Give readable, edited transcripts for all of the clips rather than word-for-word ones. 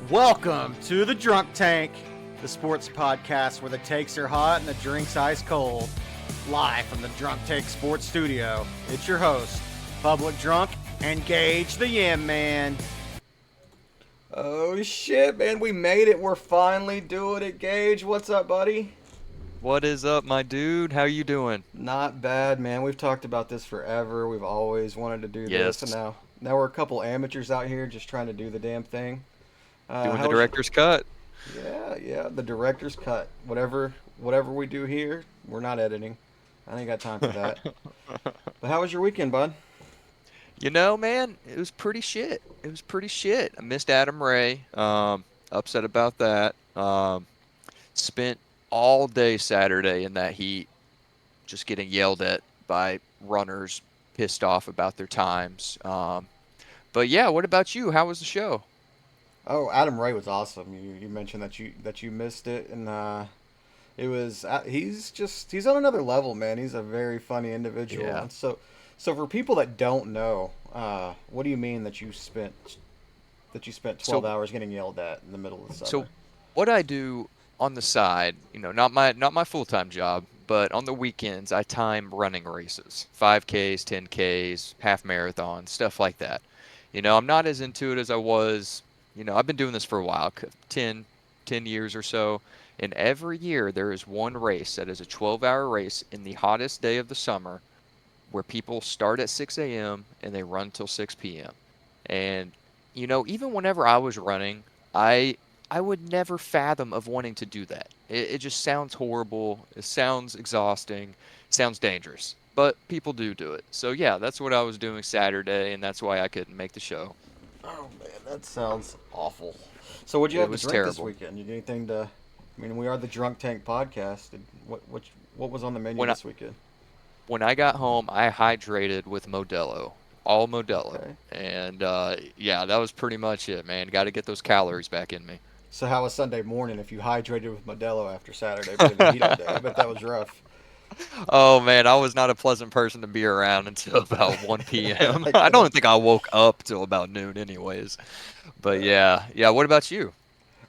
Welcome to the Drunk Tank, the sports podcast where the takes are hot and the drinks ice cold. Live from the Drunk Tank Sports Studio, it's your host, Public Drunk and Gage the Yam Man. Oh shit, man, we made it. We're finally doing it, Gage. What's up, buddy? What is up, my dude? How you doing? Not bad, man. We've talked about this forever. We've always wanted to do this, and Yes. now we're a couple amateurs out here just trying to do the damn thing. Doing the How's director's cut. yeah, the director's cut. Whatever we do here, we're not editing. I ain't got time for that. But how was your weekend, bud? Man, it was pretty shit. It was pretty shit. I missed Adam Ray. Upset about that. Spent all day Saturday in that heat, just getting yelled at by runners, pissed off about their times. But yeah, what about you? How was the show? Oh, Adam Ray was awesome. You mentioned that you missed it, and it was he's on another level, man. He's a very funny individual. Yeah. And so for people that don't know, what do you mean that you spent 12 So hours getting yelled at in the middle of the summer? So what I do on the side, not my full-time job, but on the weekends I time running races, 5Ks, 10Ks, half marathons, stuff like that. I'm not as into it as I was, I've been doing this for a while, 10 years or so, and every year there is one race that is a 12-hour race in the hottest day of the summer where people start at 6 a.m. and they run till 6 p.m. And even whenever I was running, I I would never fathom of wanting to do that. It just sounds horrible. It sounds exhausting. It sounds dangerous. But people do it. So yeah, that's what I was doing Saturday, and that's why I couldn't make the show. Oh man, that sounds awful. So what'd you It have to was drink this terrible. weekend? You get anything to? I mean, we are the Drunk Tank podcast. What was on the menu When I this weekend? when I got home, I hydrated with Modelo, all Modelo, Okay. and yeah, that was pretty much it, man. Got to get those calories back in me. So how was Sunday morning if you hydrated with Modelo after Saturday being the heat all day? I bet that was rough. Oh man, I was not a pleasant person to be around until about 1 p.m. I I can. don't think I woke up till about noon anyways. But yeah, yeah, what about you?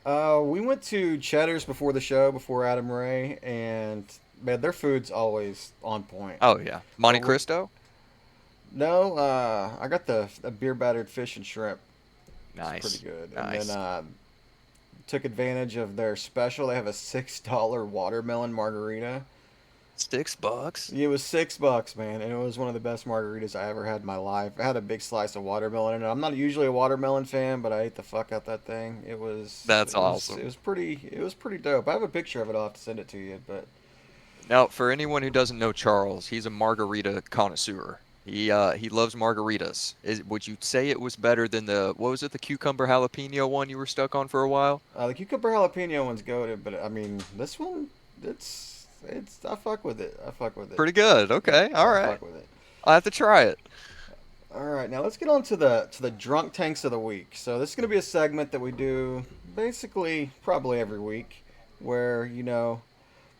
We went to Cheddar's before the show, before Adam Ray, and man, their food's always on point. Oh yeah, But Monte we, Cristo? no, I got the beer battered fish and shrimp. It's pretty Nice. good. And then Nice. took advantage of their special. They have a $6 watermelon margarita. $6? It was $6, man, and it was one of the best margaritas I ever had in my life. It had a big slice of watermelon in it. I'm not usually a watermelon fan, but I ate the fuck out that thing. It was That's it was awesome. it was pretty dope. I have a picture of it. I'll have to send it to you, but Now, for anyone who doesn't know Charles, he's a margarita connoisseur. He loves margaritas. Would you say it was better than the what was it, the cucumber jalapeno one you were stuck on for a while? the cucumber jalapeno one's goated. But I mean, this one, it's I fuck with it. I fuck with it. Pretty good. Okay. All I right. fuck with it. I'll have to try it. All right, now let's get on to the drunk tanks of the week. So this is gonna be a segment that we do basically probably every week, where we're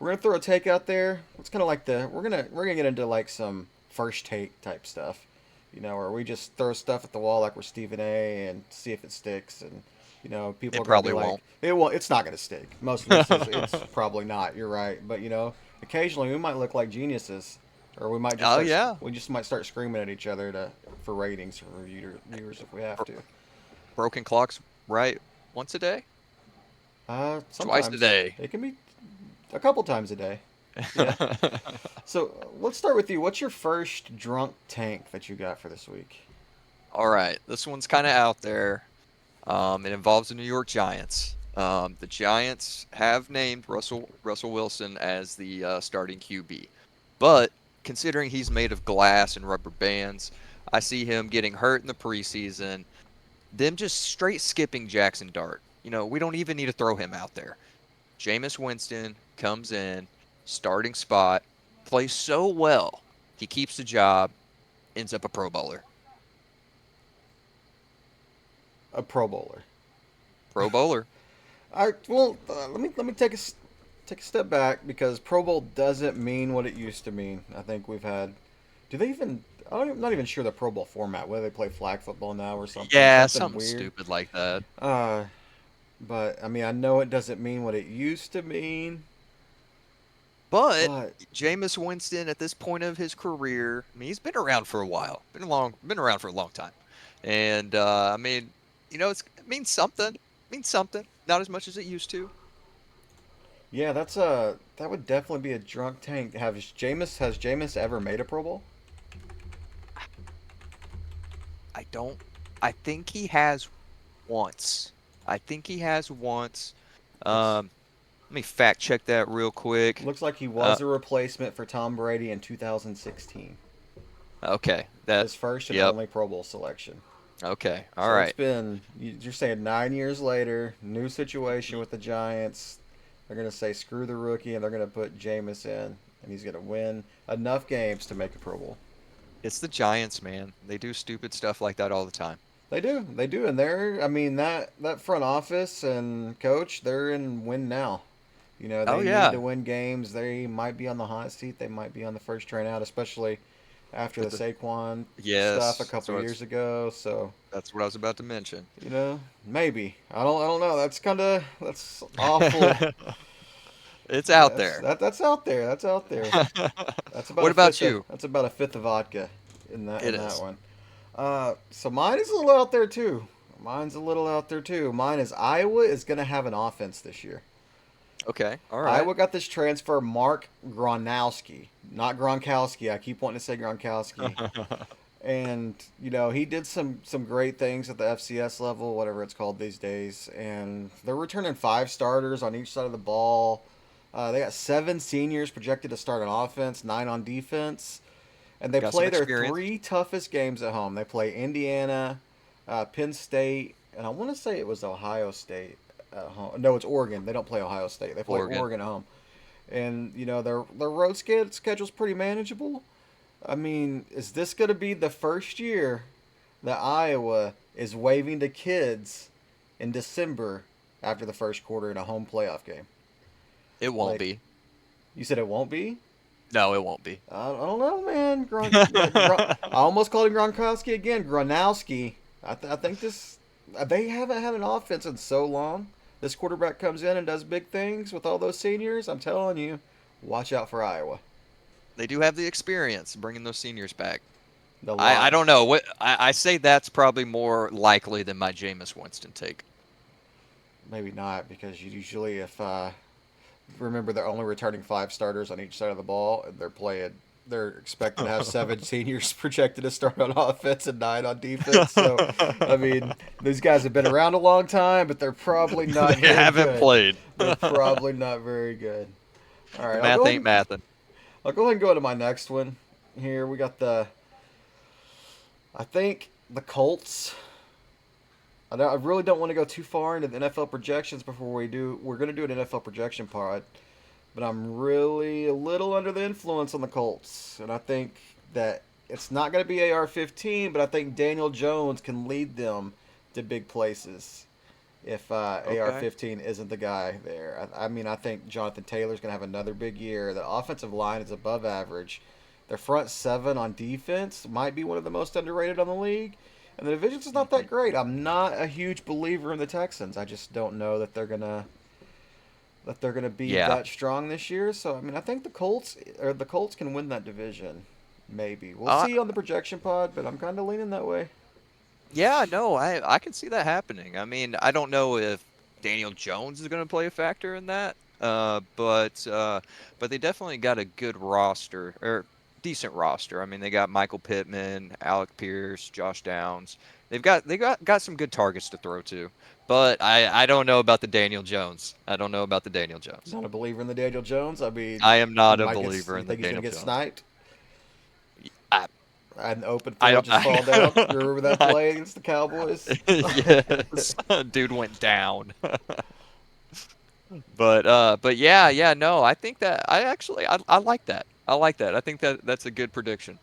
gonna throw a take out there. It's kind of like we're gonna get into like some first take type stuff, where we just throw stuff at the wall like we're Stephen A. and see if it sticks, and people It are gonna be probably like, won't. it's not gonna stick. Most of it's probably not. You're right, but occasionally we might look like geniuses, or we might just Oh yeah. we just might start screaming at each other for ratings for viewers if we have to. Broken clocks right once a day? Twice a Sometimes day. it can be a couple times a day. Yeah. So let's start with you. What's your first drunk tank that you got for this week? All right, this one's kind of out there. It involves the New York Giants. The Giants have named Russell Wilson as the starting QB, but considering he's made of glass and rubber bands, I see him getting hurt in the preseason. Them just straight skipping Jackson Dart. We don't even need to throw him out there. Jameis Winston comes in, starting spot, plays so well, he keeps the job, ends up a Pro Bowler. A Pro Bowler. Pro Bowler. All right. Well, let me take a step back because Pro Bowl doesn't mean what it used to mean. I think we've had. Do they even? I'm not even sure the Pro Bowl format. Whether they play flag football now or something Yeah, something something weird. stupid like that. Uh, But I mean, I know it doesn't mean what it used to mean, But but Jameis Winston, at this point of his career, I mean, he's been around for a while, been around for a long time, and I mean, it means something, Not as much as it used to. yeah, that would definitely be a drunk tank. Has Jameis ever made a Pro Bowl? I don't. I think he has once. I think he has once. Looks Um, Let me fact check that real quick. looks like he Uh, was a replacement for Tom Brady in 2016. okay, His first and yep. only Pro Bowl selection. Okay, all So it's right. been, you're saying 9 years later, new situation with the Giants. They're going to say screw the rookie and they're going to put Jameis in, and he's going to win enough games to make a Pro Bowl. It's the Giants, man. They do stupid stuff like that all the time. They do, and I mean, that front office and coach, they're in win now. You know, Oh they need yeah, to win games. They might be on the hot seat. They might be on the first train out, especially after the with the Saquon stuff a yes. couple years ago. So, That's what I was about to mention. maybe I don't know. That's awful. It's out there. That's out there. That's out there. That's about What a about fifth of you? that's about a fifth of vodka It in that is. one. So mine is a little out there too. Mine's a little out there too. Mine is Iowa is going to have an offense this year. Okay. All right. Iowa got this transfer, Mark Gronowski, not Gronkowski. I keep wanting to say Gronkowski, and he did some great things at the FCS level, whatever it's called these days. And they're returning 5 starters on each side of the ball. They got 7 seniors projected to start on offense, 9 on defense, and they Got some play their experience. 3 toughest games at home. They play Indiana, Penn State, and I want to say it was Ohio State at home. No, it's Oregon. They don't play Ohio State. They play Oregon. Oregon at home, and their road schedule's pretty manageable. I mean, is this going to be the first year that Iowa is waving to kids in December after the first quarter in a home playoff game? It won't Like be. you said, it won't be. No, it won't be. I don't know, man. I almost called him Gronkowski again. Gronowski. I think this. They haven't had an offense in so long. This quarterback comes in and does big things with all those seniors. I'm telling you, watch out for Iowa. They do have the experience bringing those seniors back. The I lot. don't know. I say that's probably more likely than my Jameis Winston take. Maybe not, because usually if remember they're only returning 5 starters on each side of the ball, and they're expected to have 7 seniors projected to start on offense and 9 on defense. So I mean, these guys have been around a long time, but they're probably not They very haven't good. played. They're The probably not very good. All right, math ain't mathin'. I'll go ahead and go to my next one. Here we got I think the Colts. I really don't want to go too far into the NFL projections before we do. We're going to do an NFL projection pod, but I'm really a little under the influence on the Colts, and I think that it's not going to be AR-15, but I think Daniel Jones can lead them to big places if Okay. AR-15 isn't the guy there. I mean, I think Jonathan Taylor's going to have another big year. The offensive line is above average. Their front seven on defense might be one of the most underrated on the league. And the division's is not that Mhm. great. I'm not a huge believer in the Texans. I just don't know that they're gonna be Yeah. that strong this year. So I mean, I think the Colts can win that division. Maybe we'll Uh, see on the projection pod, but I'm kind of leaning that way. yeah, no, I can see that happening. I mean, I don't know if Daniel Jones is going to play a factor in that, but they definitely got a good roster or decent roster. I mean, they got Michael Pittman, Alec Pierce, Josh Downs. They got some good targets to throw to. But I don't know about the Daniel Jones. I don't know about the Daniel Jones. Not a believer in the Daniel Jones. I mean, I am he not a might get. believer You in the think he's gonna Daniel get Jones. sniped? I An open I field, don't. just fall down. You remember that I, play against the Cowboys? yes, dude went down. But yeah, no, I think that I like that. I like that. I think that that's a good prediction.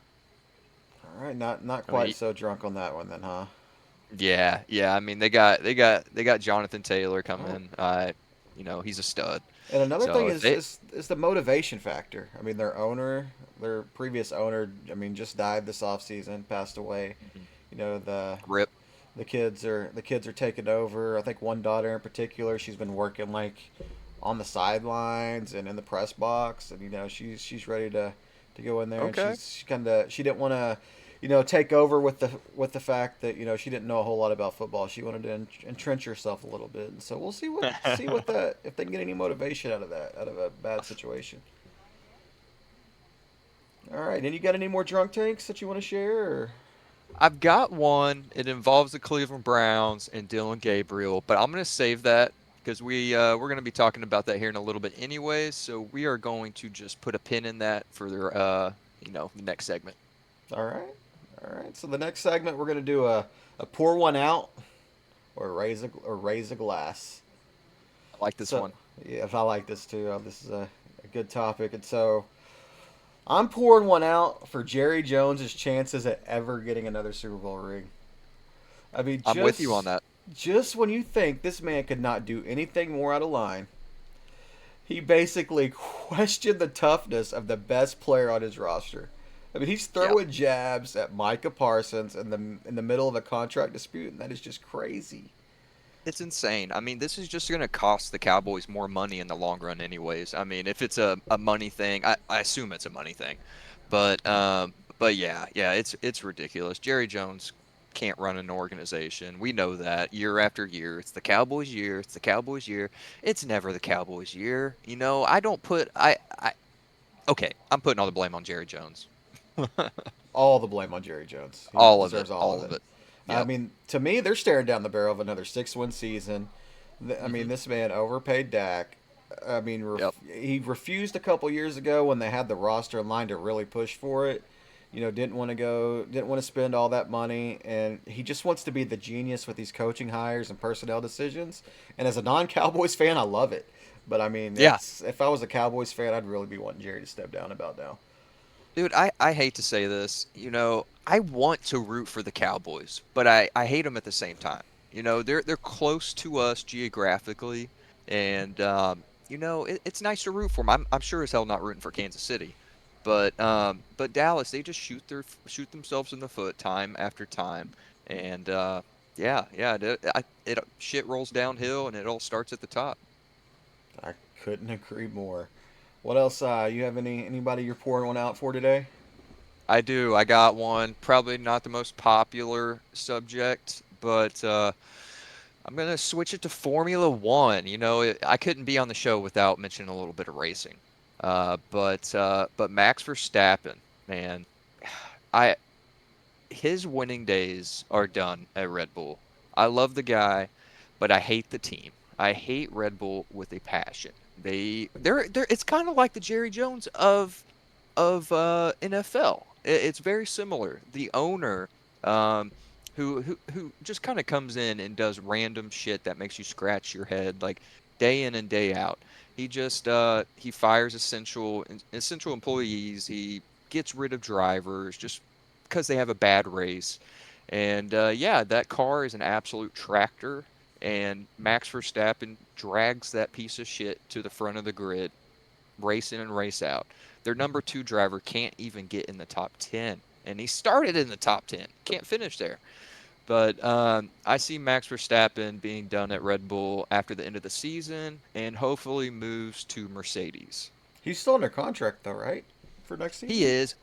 All right, not I mean, quite so drunk on that one then, huh? yeah. I mean, they got Jonathan Taylor All right. coming. He's a stud. And another So thing if they, is the motivation factor. I mean, their previous owner, I mean, just died this offseason, passed away. Mhm. You know, Rip. the kids are taking over. I think one daughter in particular, she's been working like on the sidelines and in the press box, and she's ready to go in there, and Okay. she didn't want to take over with the fact that she didn't know a whole lot about football. She wanted to entrench herself a little bit, and so we'll see what that if they can get any motivation out of a bad situation. All right, and you got any more drunk tanks that you want to share? Or? I've got one. It involves the Cleveland Browns and Dylan Gabriel, but I'm going to save that because we're going to be talking about that here in a little bit anyways. So we are going to just put a pin in that for the next segment. All right, all right. So the next segment we're gonna do a pour one out or raise a glass. I like this So one. yeah, if I like this too, this is a good topic, and so I'm pouring one out for Jerry Jones's chances at ever getting another Super Bowl ring. I mean, I'm with you on that. just when you think this man could not do anything more out of line, he basically questioned the toughness of the best player on his roster. I mean, he's Yeah. throwing jabs at Micah Parsons in the middle of a contract dispute, and that is just crazy. It's insane. I mean, this is just going to cost the Cowboys more money in the long run, anyways. I mean, if it's a money thing, I assume it's a money thing, but yeah, it's ridiculous. Jerry Jones can't run an organization. We know that year after year. It's the Cowboys' year. It's the Cowboys' year. It's never the Cowboys' year. I don't put I okay. I'm putting all the blame on Jerry Jones. All the blame on Jerry Jones. He All of it. deserves all of All of it. it. I Yep. mean, to me, they're staring down the barrel of another 6-win season. I mean, Mhm. this man overpaid Dak. I mean, Yep. he refused a couple years ago when they had the roster in line to really push for it. Didn't want to spend all that money, and he just wants to be the genius with these coaching hires and personnel decisions. And as a non-Cowboys fan, I love it. But I mean, Yeah. it's if I was a Cowboys fan, I'd really be wanting Jerry to step down about now. Dude, I hate to say this. I want to root for the Cowboys, but I hate them at the same time. They're close to us geographically, and it's nice to root for them. I'm sure as hell not rooting for Kansas City, but Dallas, they just shoot themselves in the foot time after time, and yeah, it shit rolls downhill and it all starts at the top. I couldn't agree more. What else? You have anybody you're pouring one out for today? I do. I got one. Probably not the most popular subject, but I'm gonna switch it to Formula One. I couldn't be on the show without mentioning a little bit of racing. But Max Verstappen, man, I his winning days are done at Red Bull. I love the guy, but I hate the team. I hate Red Bull with a passion. They're it's kind of like the Jerry Jones of NFL. It's very similar. The owner, um, who just kind of comes in and does random shit that makes you scratch your head like day in and day out. He fires essential employees. He gets rid of drivers just because they have a bad race. And yeah, that car is an absolute tractor. And Max Verstappen drags that piece of shit to the front of the grid, race in and race out. Their number two driver can't even get in the top 10. And he started in the top 10, can't finish there. But I see Max Verstappen being done at Red Bull after the end of the season and hopefully moves to Mercedes. He's still under contract though, right? For next He season. is.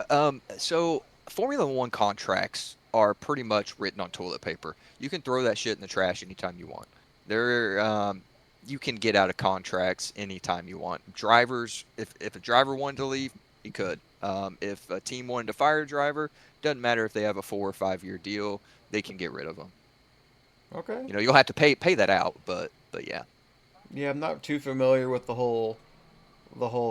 So Formula One contracts are pretty much written on toilet paper. You can throw that shit in the trash anytime you want. You can get out of contracts anytime you want. Drivers, if a driver wanted to leave, he could. If a team wanted to fire a driver, doesn't matter if they have a 4 or 5 year deal, they can get rid of them. Okay. You'll have to pay that out, but yeah. Yeah, I'm not too familiar with the whole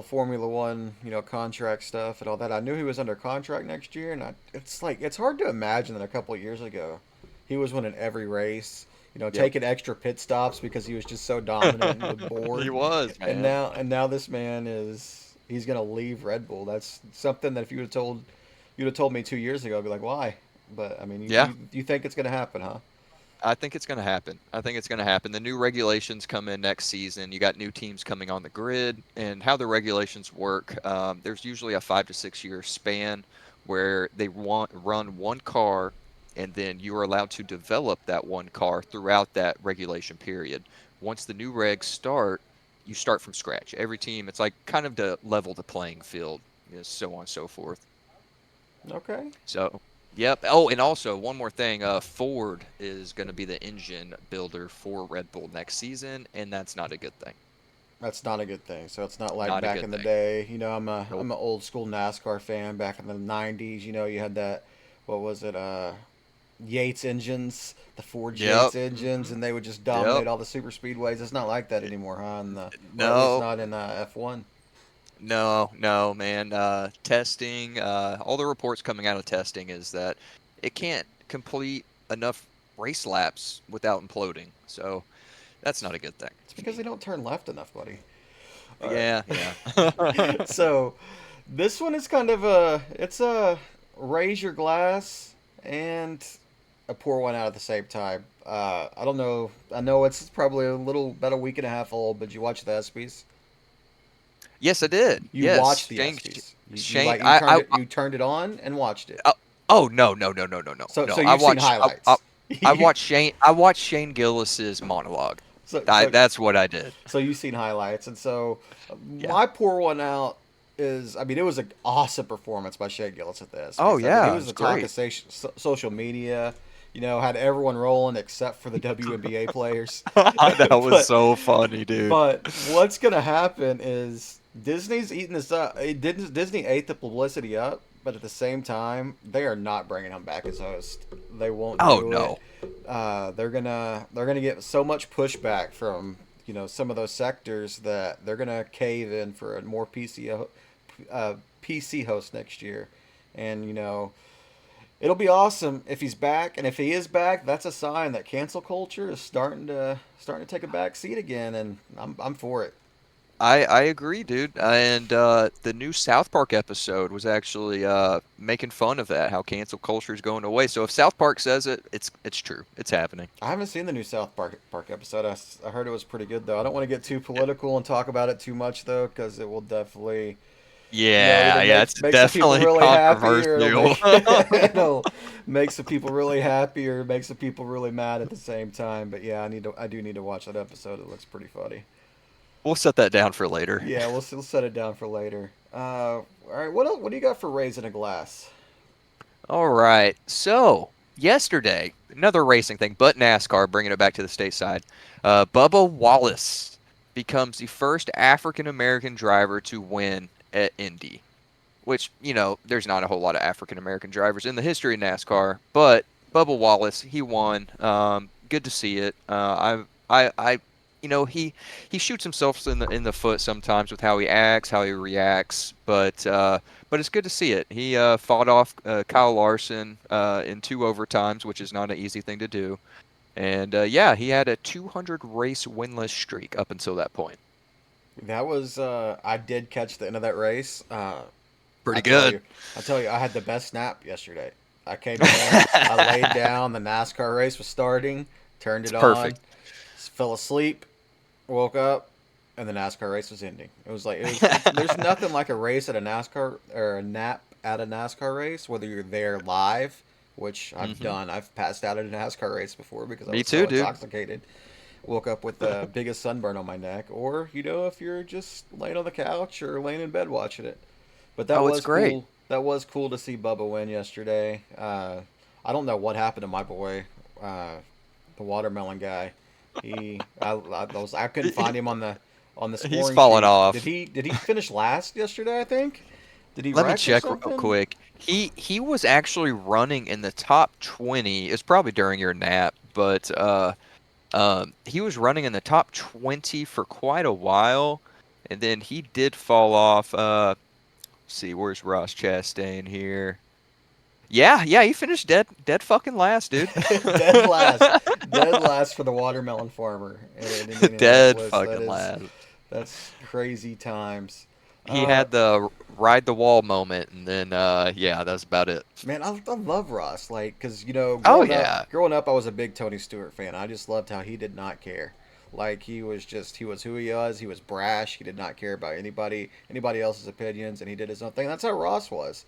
Formula One, contract stuff and all that. I knew he was under contract next year, and it's hard to imagine that a couple of years ago, he was winning every race, Yep. taking extra pit stops because he was just so dominant and was He bored. was, And man. now this man he's gonna leave Red Bull. That's something that if you'd have told me 2 years ago, I'd be like, why? But I mean, you Yeah. you, you think it's gonna happen, huh? I think it's going to happen. I think it's going to happen. The new regulations come in next season. You got new teams coming on the grid, and how the regulations work. There's usually a 5 to 6 year span where they run one car and then you are allowed to develop that one car throughout that regulation period. Once the new regs start, you start from scratch. Every team, it's like kind of to level the playing field, so on and so forth. Okay. So, yep. Oh, and also one more thing. Ford is going to be the engine builder for Red Bull next season, and that's not a good thing. That's not a good thing. So it's not like Not a back good in the thing. day. You know, I'm Nope. an old school NASCAR fan. Back in the '90s, you know, you had that. What was it? Yates engines, the Ford Yep. Yates engines, and they would just Yep. dominate all the super speedways. It's not like that anymore, huh? Or at least No. not in F1. No, no, man. Testing, all the reports coming out of testing is that it can't complete enough race laps without imploding. So that's not a good thing. It's because they don't turn left enough, buddy. All Yeah, right. yeah. So this one is kind of a raise your glass and a pour one out at the same time. I don't know. I know it's probably a little about a week and a half old, but you watch the ESPYS. Yes, I did. You watched Yes, the Shane. ESPYS. You Shane. like you turned it on and watched it. Uh, oh no, no, no, no, no, no, So no. you've seen highlights. I watched Shane. I watched Shane Gillis's monologue. so so That's what I did. so you've seen highlights, and so Yeah. my pour one out is, I mean, it was an awesome performance by Shea Gillis at the Oh ESPYS. I mean, he yeah, it was was the talk of great. social media. You know, had everyone rolling except for the WNBA players. That was but so funny, dude. but what's gonna happen is Disney's eating this up. Disney ate the publicity up, but at the same time, they are not bringing him back as host. They won't Oh do it. no. They're gonna get so much pushback from, you know, some of those sectors that they're gonna cave in for a more PC host next year, and you know it'll be awesome if he's back. And if he is back, that's a sign that cancel culture is starting to take a back seat again, and I'm for it. I agree, dude. And the new South Park episode was actually making fun of that, how cancel culture is going away. So if South Park says it, it's true. It's happening. I haven't seen the new South Park episode. I heard it was pretty good though. I don't want to get too political and talk about it too much though, because it will definitely, you know, either Yeah, yeah, it's make some people definitely really happy, or controversial. it'll make some people really happy, or make some people really mad at the same time. But yeah, I do need to watch that episode. It looks pretty funny. We'll set that down for later. Yeah, we'll set it down for later. All right, what else, what do you got for raising a glass? All right. So, yesterday, another racing thing, but NASCAR, bringing it back to the stateside. Bubba Wallace becomes the first African American driver to win at Indy, which, there's not a whole lot of African American drivers in the history of NASCAR, but Bubba Wallace, he won. Good to see it. He shoots himself in the foot sometimes with how he acts, how he reacts, but it's good to see it. He fought off Kyle Larson in two overtimes, which is not an easy thing to do. And yeah, he had a 200 race winless streak up until that point. That was I did catch the end of that race. I Pretty tell good. you, I had the best snap yesterday. I came in, I laid down. The NASCAR race was starting. Turned It's it on. perfect. Fell asleep. Woke up, and the NASCAR race was ending. It was like there's nothing like a race at a NASCAR, or a nap at a NASCAR race, whether you're there live, which I've Hmm. done. I've passed out at a NASCAR race before because I Me was so too, dude. intoxicated. Woke up with the biggest sunburn on my neck, or you know, if you're just laying on the couch or laying in bed watching it. But that Oh, it's was great. cool. That was cool to see Bubba win yesterday. I don't know what happened to my boy, uh, the watermelon guy. I couldn't find him on the He's scoring fallen sheet. off. Did he finish last yesterday? I think. Did he Let me wreck or check real something? quick. He was actually running in the top 20. It's probably during your nap, but he was running in the top 20 for quite a while, and then he did fall off. Let's see, where's Ross Chastain here? Yeah, yeah, he finished dead fucking last, dude. Dead last, dead last for the watermelon farmer in Dead Indianapolis. fucking last. That's crazy times. He Uh, had the ride the wall moment, and then yeah, that's about it. Man, I love Ross. Like, cause you know, Oh yeah. growing up, I was a big Tony Stewart fan. I just loved how he did not care. Like, he was who he was. He was brash. He did not care about anybody else's opinions, and he did his own thing. That's how Ross was.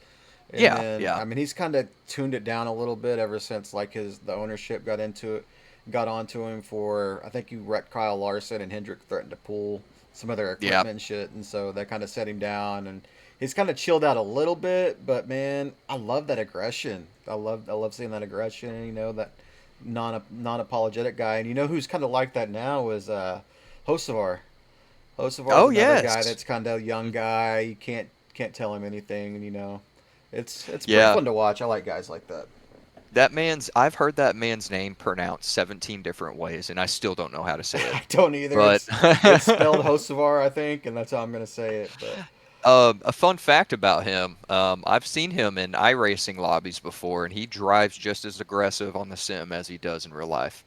And Yeah, then, yeah. I mean, he's kind of tuned it down a little bit ever since like the ownership got onto him for, I think he wrecked Kyle Larson and Hendrick threatened to pull some of their Yeah. equipment and shit, and so that kind of set him down, and he's kind of chilled out a little bit. But man, I love that aggression. I love seeing that aggression. You know, that non apologetic guy, and you know who's kind of like that now is Hocevar. Hocevar's Oh, another guy yes. that's kind of a young guy. You can't tell him anything, and you know, it's pretty Yeah. fun to watch. I like guys like that. I've heard that man's name pronounced 17 different ways, and I still don't know how to say it. I don't either. But It's spelled Hocevar, I think, and that's how I'm gonna say it. But a fun fact about him, I've seen him in iRacing lobbies before, and he drives just as aggressive on the sim as he does in real life.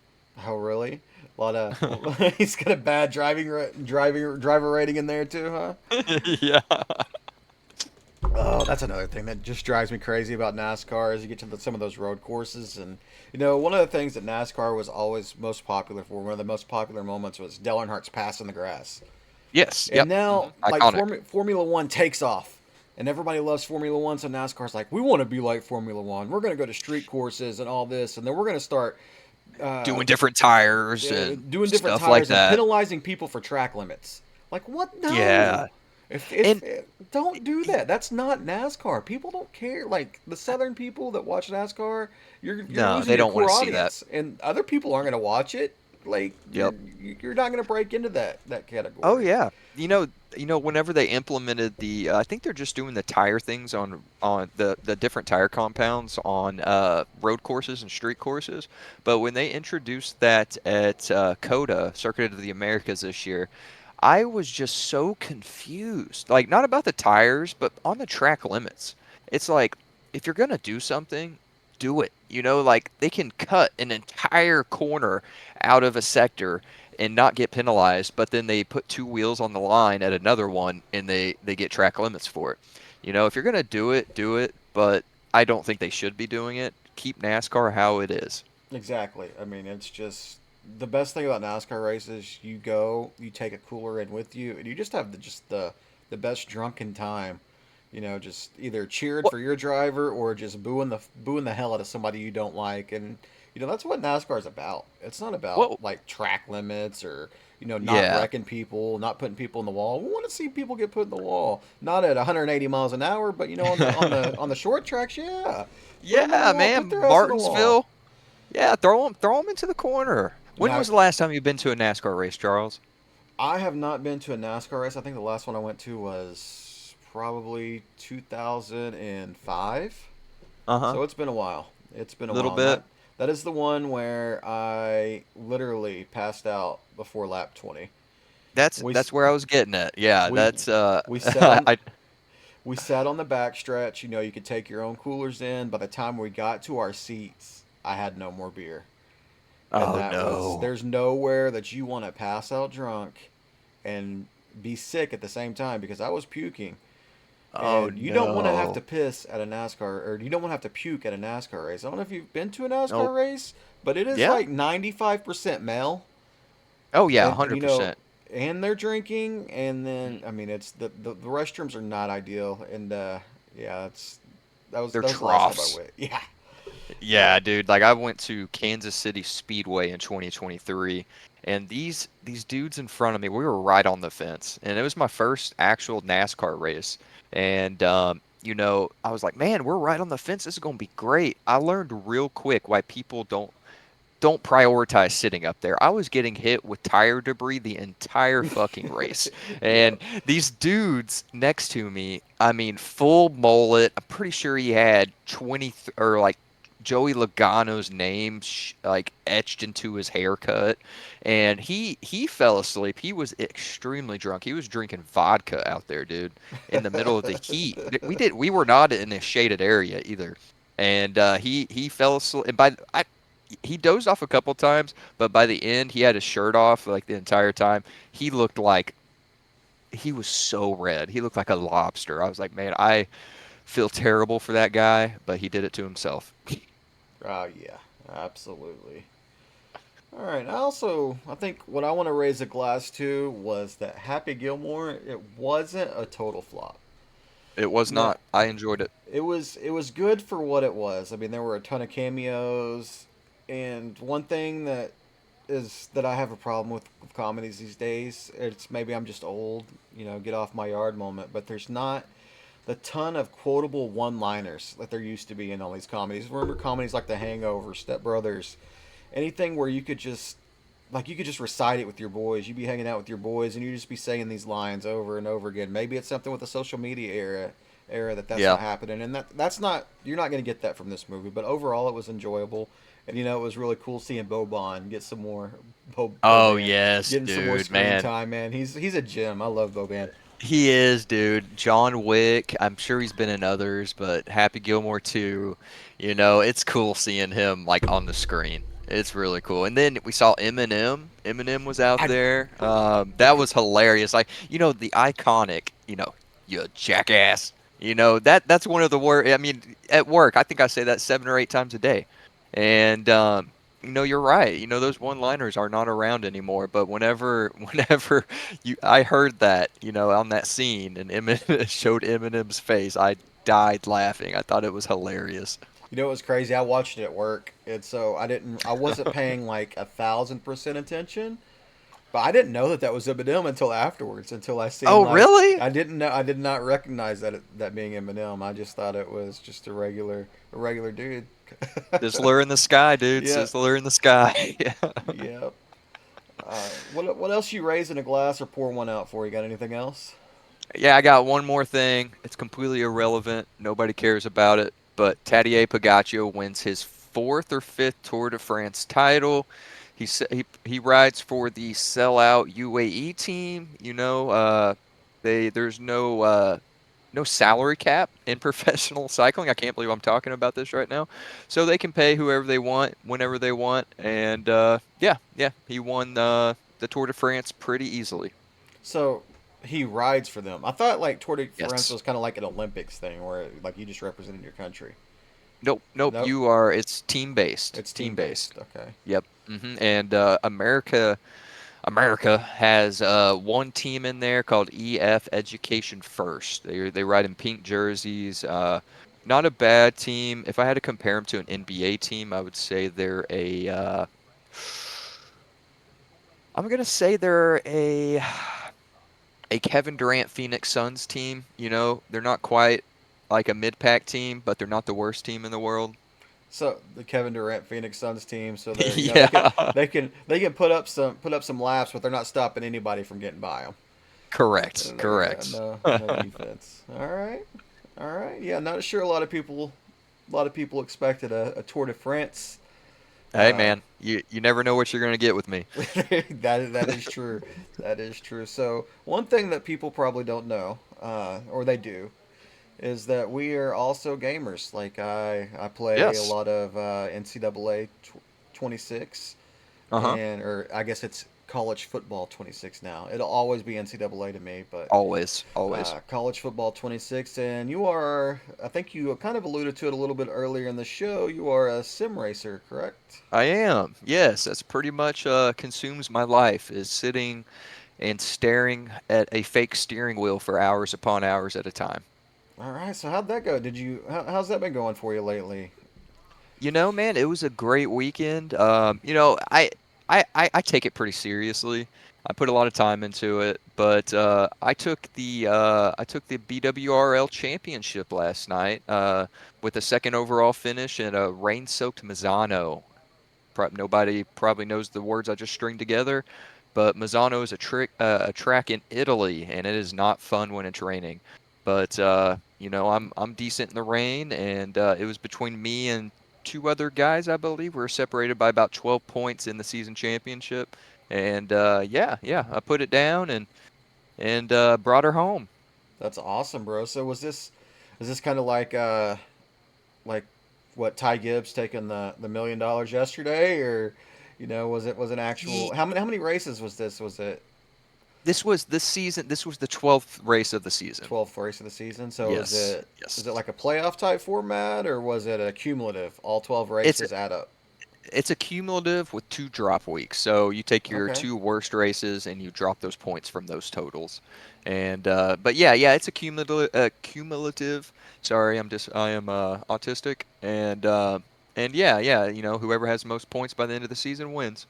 oh really? A lot of he's got a bad driver rating in there too, huh? Yeah. Oh, that's another thing that just drives me crazy about NASCAR is you get to some of those road courses, and you know one of the things that NASCAR was always most popular for, one of the most popular moments was Dale Earnhardt's pass in the grass. Yes. And Yep. now, like Iconic. Formula One takes off, and everybody loves Formula One. So NASCAR's like, we want to be like Formula One. We're going to go to street courses and all this, and then we're going to start uh, Doing different tires and doing different stuff like tires and that. penalizing people for track limits. Like, what? No. Yeah. If And don't do that. That's not NASCAR. People don't care. Like the Southern people that watch NASCAR, you're no, losing they your don't want core to see that. audience, and other people aren't going to watch it. Like Yep. you're not going to break into that Oh category. yeah. Whenever they implemented I think they're just doing the tire things on the different tire compounds on road courses and street courses. But when they introduced that at COTA, Circuit of the Americas this year, I was just so confused. Like not about the tires, but on the track limits. It's like if you're gonna do something, do it. Like they can cut an entire corner out of a sector and not get penalized, but then they put two wheels on the line at another one and they get track limits for it. If you're gonna do it, do it, but I don't think they should be doing it. Keep NASCAR how it is. Exactly. I mean, it's just the best thing about NASCAR races. You go, you take a cooler in with you, and you just have the best drunken time. You know, just either cheering What? for your driver or just booing the hell out of somebody you don't like, and you know that's what NASCAR is about. It's not about What? like track limits or not Yeah. wrecking people, not putting people in the wall. We want to see people get put in the wall, not at 180 miles an hour, but on the short tracks, yeah, put them in the Yeah, wall, put man. their ass in the wall. Martinsville. Yeah, throw them into the corner. When Now, was the last time you've been to a NASCAR race, Charles? I have not been to a NASCAR race. I think the last one I went to was probably 2005. Uh-huh. So it's been a while. It's been A a little while. And bit. that is the one where I literally passed out before lap 20. That's We that's where I was getting at. Yeah, we that's we sat on I we sat on the back stretch. You know, you could take your own coolers in. By the time we got to our seats, I had no more beer. And oh no. there's nowhere that you want to pass out drunk and be sick at the same time because I was puking. Oh And you don't want to have to no. piss at a NASCAR, or you don't want to have to puke at a NASCAR race. I don't know if you've been to a NASCAR Nope. race, but it is Yeah. like 95% male, Oh yeah, and you know, 100%. and they're drinking, and then I mean, it's the restrooms are not ideal, and yeah, They're that was the last time I troughs. went. Yeah, Yeah, dude. Like I went to Kansas City Speedway in 2023, and these dudes in front of me, we were right on the fence, and it was my first actual NASCAR race. And I was like, man, we're right on the fence. This is gonna be great. I learned real quick why people don't prioritize sitting up there. I was getting hit with tire debris the entire fucking race. yeah. And these dudes next to me, I mean, full mullet. I'm pretty sure he had or like Joey Logano's name like etched into his haircut. And he fell asleep. He was extremely drunk. He was drinking vodka out there, dude, in the middle of the heat. We were not in a shaded area either. And he fell asleep. And he dozed off a couple times, but by the end, he had his shirt off like the entire time. He looked like he was so red. He looked like a lobster. I was like, man, I feel terrible for that guy, but he did it to himself. Oh yeah, absolutely. All right. I think what I want to raise a glass to was that Happy Gilmore. It wasn't a total flop. It was No, not. I enjoyed it. it was good for what it was. I mean, there were a ton of cameos, and one thing that I have a problem with comedies these days. It's maybe I'm just old, get off my yard moment, but there's not the ton of quotable one-liners that there used to be in all these comedies. Remember comedies like The Hangover, Step Brothers, anything where you could just recite it with your boys. You'd be hanging out with your boys and you'd just be saying these lines over and over again. Maybe it's something with the social media era that's Yeah. not happening, and that's not you're not going to get that from this movie. But overall, it was enjoyable, and it was really cool seeing Boban get some more Oh Boban yes, getting some more dude, screen man. time. Man, he's a gem. I love Boban. He is, dude. John Wick. I'm sure he's been in others, but Happy Gilmore too. It's cool seeing him like on the screen. It's really cool. And then we saw Eminem. Eminem was out I there. That was hilarious. Like, the iconic, you jackass. That's one of the word. I mean, at work, I think I say that 7 or 8 times a day. And you're right. Those one-liners are not around anymore. But whenever I heard that, on that scene, and Eminem showed Eminem's face, I died laughing. I thought it was hilarious. it was crazy. I watched it at work, and so I wasn't paying like 1,000% attention. But I didn't know that was Eminem until afterwards. Until I seen Oh, really? I didn't know. I did not recognize that being Eminem. I just thought it was just a regular dude. Sizzler in the sky, dude. Yeah, Sizzler in the sky. yeah. What else you raise in a glass or pour one out for? You got anything else? Yeah, I got one more thing. It's completely irrelevant. Nobody cares about it. But Tadej Pogacar wins his fourth or fifth Tour de France title. He rides for the sellout UAE team. There's no salary cap in professional cycling. I can't believe I'm talking about this right now. So they can pay whoever they want, whenever they want. And yeah, he won the Tour de France pretty easily. So he rides for them. I thought like Tour de France Yes. was kind of like an Olympics thing where like you just represented your country. Nope, nope. Nope, It's team based. it's team Team based. based. Okay. Yep. And America has one team in there called EF Education First. They ride in pink jerseys. Not a bad team. If I had to compare them to an NBA team, I would say they're a. I'm gonna say they're a Kevin Durant Phoenix Suns team. They're not quite like a mid-pack team, but they're not the worst team in the world. So the Kevin Durant Phoenix Suns team, so they're they can Yeah. put up some laps, but they're not stopping anybody from getting by them. Correct. They got Correct. no defense. All right. Yeah, not sure. A lot of people expected a Tour de France. Hey Uh, man, you never know what you're gonna get with me. that is true. That is true. So one thing that people probably don't know, or they do, is that we are also gamers. Like I play a Yes. lot of NCAA 26, Uh-huh. or I guess it's college football 26 now. It'll always be NCAA to me, but Always. Always. college football 26. And you are, I think you kind of alluded to it a little bit earlier in the show. You are a sim racer, correct? I am. Yes, that's pretty much consumes my life is sitting and staring at a fake steering wheel for hours upon hours at a time. All right. So how'd that go? How's that been going for you lately? Man, it was a great weekend. I take it pretty seriously. I put a lot of time into it, but I took the BWRL championship last night with a second overall finish in a rain-soaked Misano. Nobody probably knows the words I just stringed together, but Misano is a track in Italy, and it is not fun when it's raining. But I'm decent in the rain, and it was between me and two other guys, I believe. We were separated by about 12 points in the season championship, and yeah, I put it down and brought her home. That's awesome, bro. So is this kind of like what Ty Gibbs taking the $1 million yesterday, or was it an actual how many races was this? Was it This was this season. This was the 12th race of the season. 12th race of the season? So is Yes, it yes. is it like a playoff type format, or was it a cumulative all 12 It's races add up? It's a cumulative with 2 drop weeks. So you take your Okay. 2 worst races and you drop those points from those totals. And but yeah, it's a cumulative. Sorry, I am autistic. And yeah, whoever has the most points by the end of the season wins.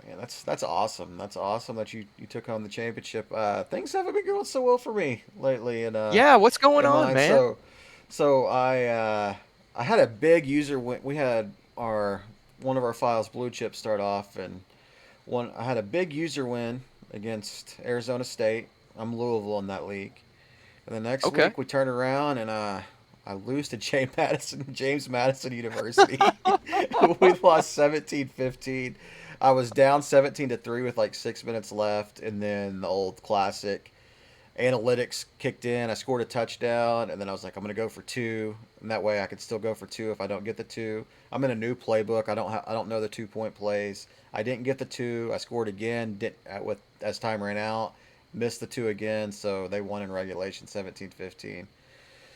Man, that's awesome. That's awesome that you took home the championship. Things haven't been going so well for me lately, Yeah, what's going in on, mine. man? So I had a big user win. We had our one of our files blue chip start off, and one I had a big user win against Arizona State. I'm Louisville in that league. And the next Okay. week we turn around and I lose to James Madison University. We lost 17-15. I was down 17-3 with like 6 minutes left, and then the old classic analytics kicked in. I scored a touchdown, and then I was like, I'm gonna go for two, and that way I could still go for two if I don't get the two. I'm in a new playbook. I don't know the 2 point plays. I didn't get the two. I scored again. With as time ran out, missed the two again. So they won in regulation, 17-15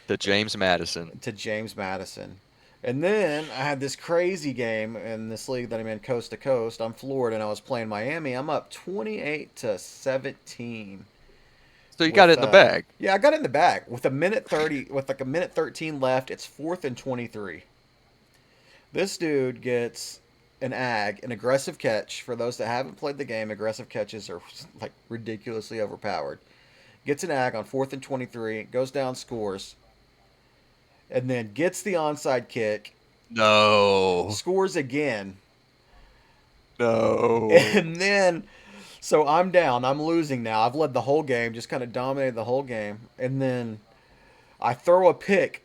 The James Madison. to James Madison. And then I had this crazy game in this league that I'm in, coast to coast. I'm Florida, and I was playing Miami. I'm up 28-17 So you got it with in the bag. yeah, I got it in the bag with a minute 30 with like a minute 13 left. It's 4th and 23. This dude gets an aggressive catch. For those that haven't played the game, aggressive catches are like ridiculously overpowered. Gets an ag on 4th and 23, goes down, scores, and then gets the onside kick, No. scores again, No. and then so I'm down. I'm losing now. I've led the whole game, just kind of dominated the whole game, and then I throw a pick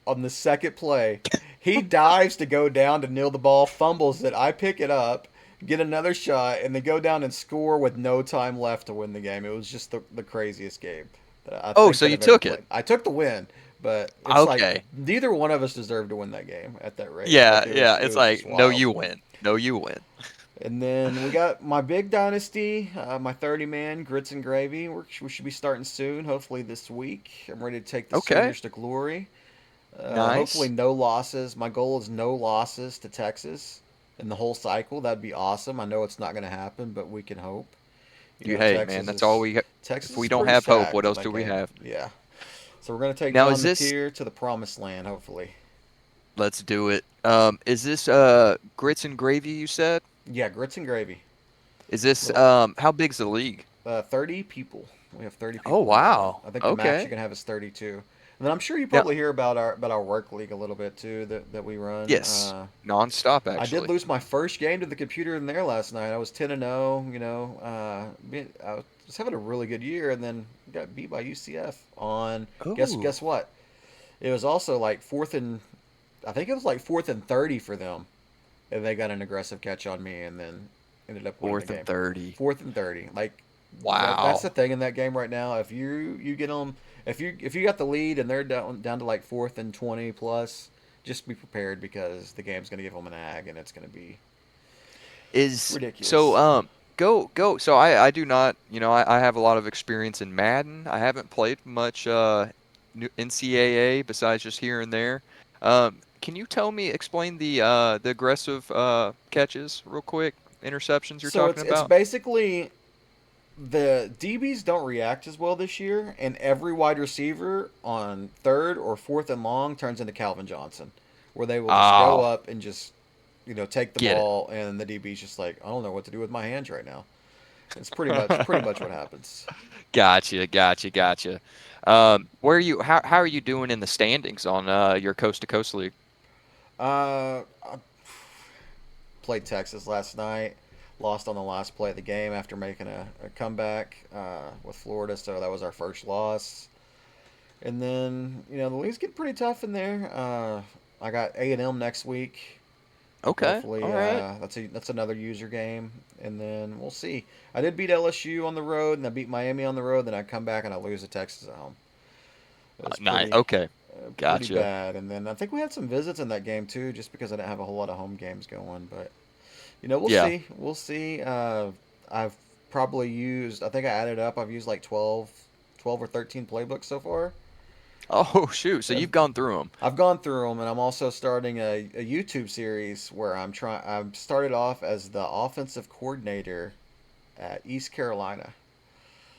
on the second play. He dives to go down to kneel the ball, fumbles it. I pick it up, get another shot, and they go down and score with no time left to win the game. It was just the craziest game that I Oh, think so that you I've ever took it. played. I took the win, but it's like Okay. neither one of us deserved to win that game at that rate. Yeah, Like yeah. it It's was just like, no, wild. you win. No, you win. And then we got my big dynasty, my 30-man grits and gravy. We should be starting soon, hopefully this week. I'm ready to take the Okay. Sooners to glory. Hopefully, Nice. no losses. My goal is no losses to Texas in the whole cycle. That'd be awesome. I know it's not going to happen, but we can hope. You know, Hey, man, that's all we. If Texas we is don't pretty have hope, what stacked in else that do we game. have? Yeah. So we're going to take Now, John is this? Mateer to the promised land, hopefully. Let's do it. Is this grits and gravy? You said. Yeah, grits and gravy. Is this Little how big's the league? 30 people. We have 30 Oh, people in that one. wow. I think the max you Okay. can have is 32. And then I'm sure you Now, probably hear about our work league a little bit too that we run. yes, nonstop I did actually. lose my first game to the computer in there last night. I was 10-0. I was having a really good year, and then got beat by UCF on Oh, guess what? It was also like I think it was like 4th and 30 for them, and they got an aggressive catch on me, and then ended up winning the fourth and game. 30. 4th and 30. Like that's Wow. the thing in that game right now. If you get them, if you got the lead and they're down to like 4th and 20 plus, just be prepared because the game's gonna give them an ag and it's gonna be Is so ridiculous. go. So I do not, I have a lot of experience in Madden. I haven't played much NCAA besides just here and there. Can you explain the aggressive catches real quick, interceptions you're So talking it's about? basically the DBs don't react as well this year, and every wide receiver on 3rd or 4th and long turns into Calvin Johnson, where they will just go Oh, up and just take the get it. ball, and the DB's just like, I don't know what to do with my hands right now. It's pretty much what happens. Gotcha. Where are you? How are you doing in the standings on your coast to coast league? I played Texas last night. Lost on the last play of the game after making a comeback with Florida, so that was our first loss. And then the league's getting pretty tough in there. I got A&M next week. Okay, Hopefully, all right. that's another user game, and then we'll see. I did beat LSU on the road, and I beat Miami on the road. Then I come back and I lose to Texas at home. It was Nice. Okay, pretty gotcha. bad. And then I think we had some visits in that game too, just because I didn't have a whole lot of home games going. But we'll Yeah. see. We'll see. I've probably used. I think I added up. I've used like 12 or 13 playbooks so far. Oh shoot! So Uh, you've gone through them. I've gone through them, and I'm also starting a YouTube series where I'm started off as the offensive coordinator at East Carolina,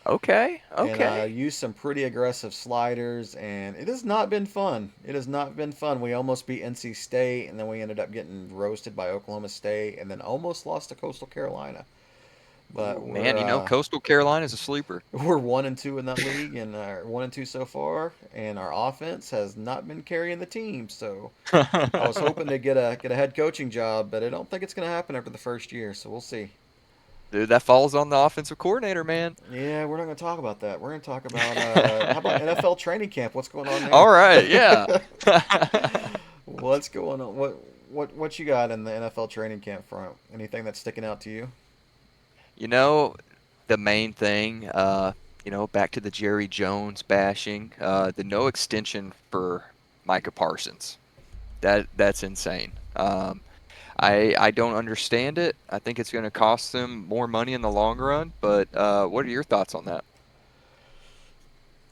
Okay, and I okay. used some pretty aggressive sliders, and it has not been fun. It has not been fun. We almost beat NC State, and then we ended up getting roasted by Oklahoma State, and then almost lost to Coastal Carolina. But Ooh, man, Coastal Carolina's a sleeper. we're 1-2 in that league, and 1-2 so far, and our offense has not been carrying the team. So I was hoping to get a head coaching job, but I don't think it's going to happen after the first year. So we'll see. Dude, that falls on the offensive coordinator, man. Yeah, we're not going to talk about that. We're going to talk about how about NFL training camp? What's going on All there? right, yeah. What's going on? What you got in the NFL training camp front? Anything that's sticking out to you? You know, the main thing, back to the Jerry Jones bashing, the no extension for Micah Parsons. That's insane. I don't understand it. I think it's going to cost them more money in the long run. But what are your thoughts on that?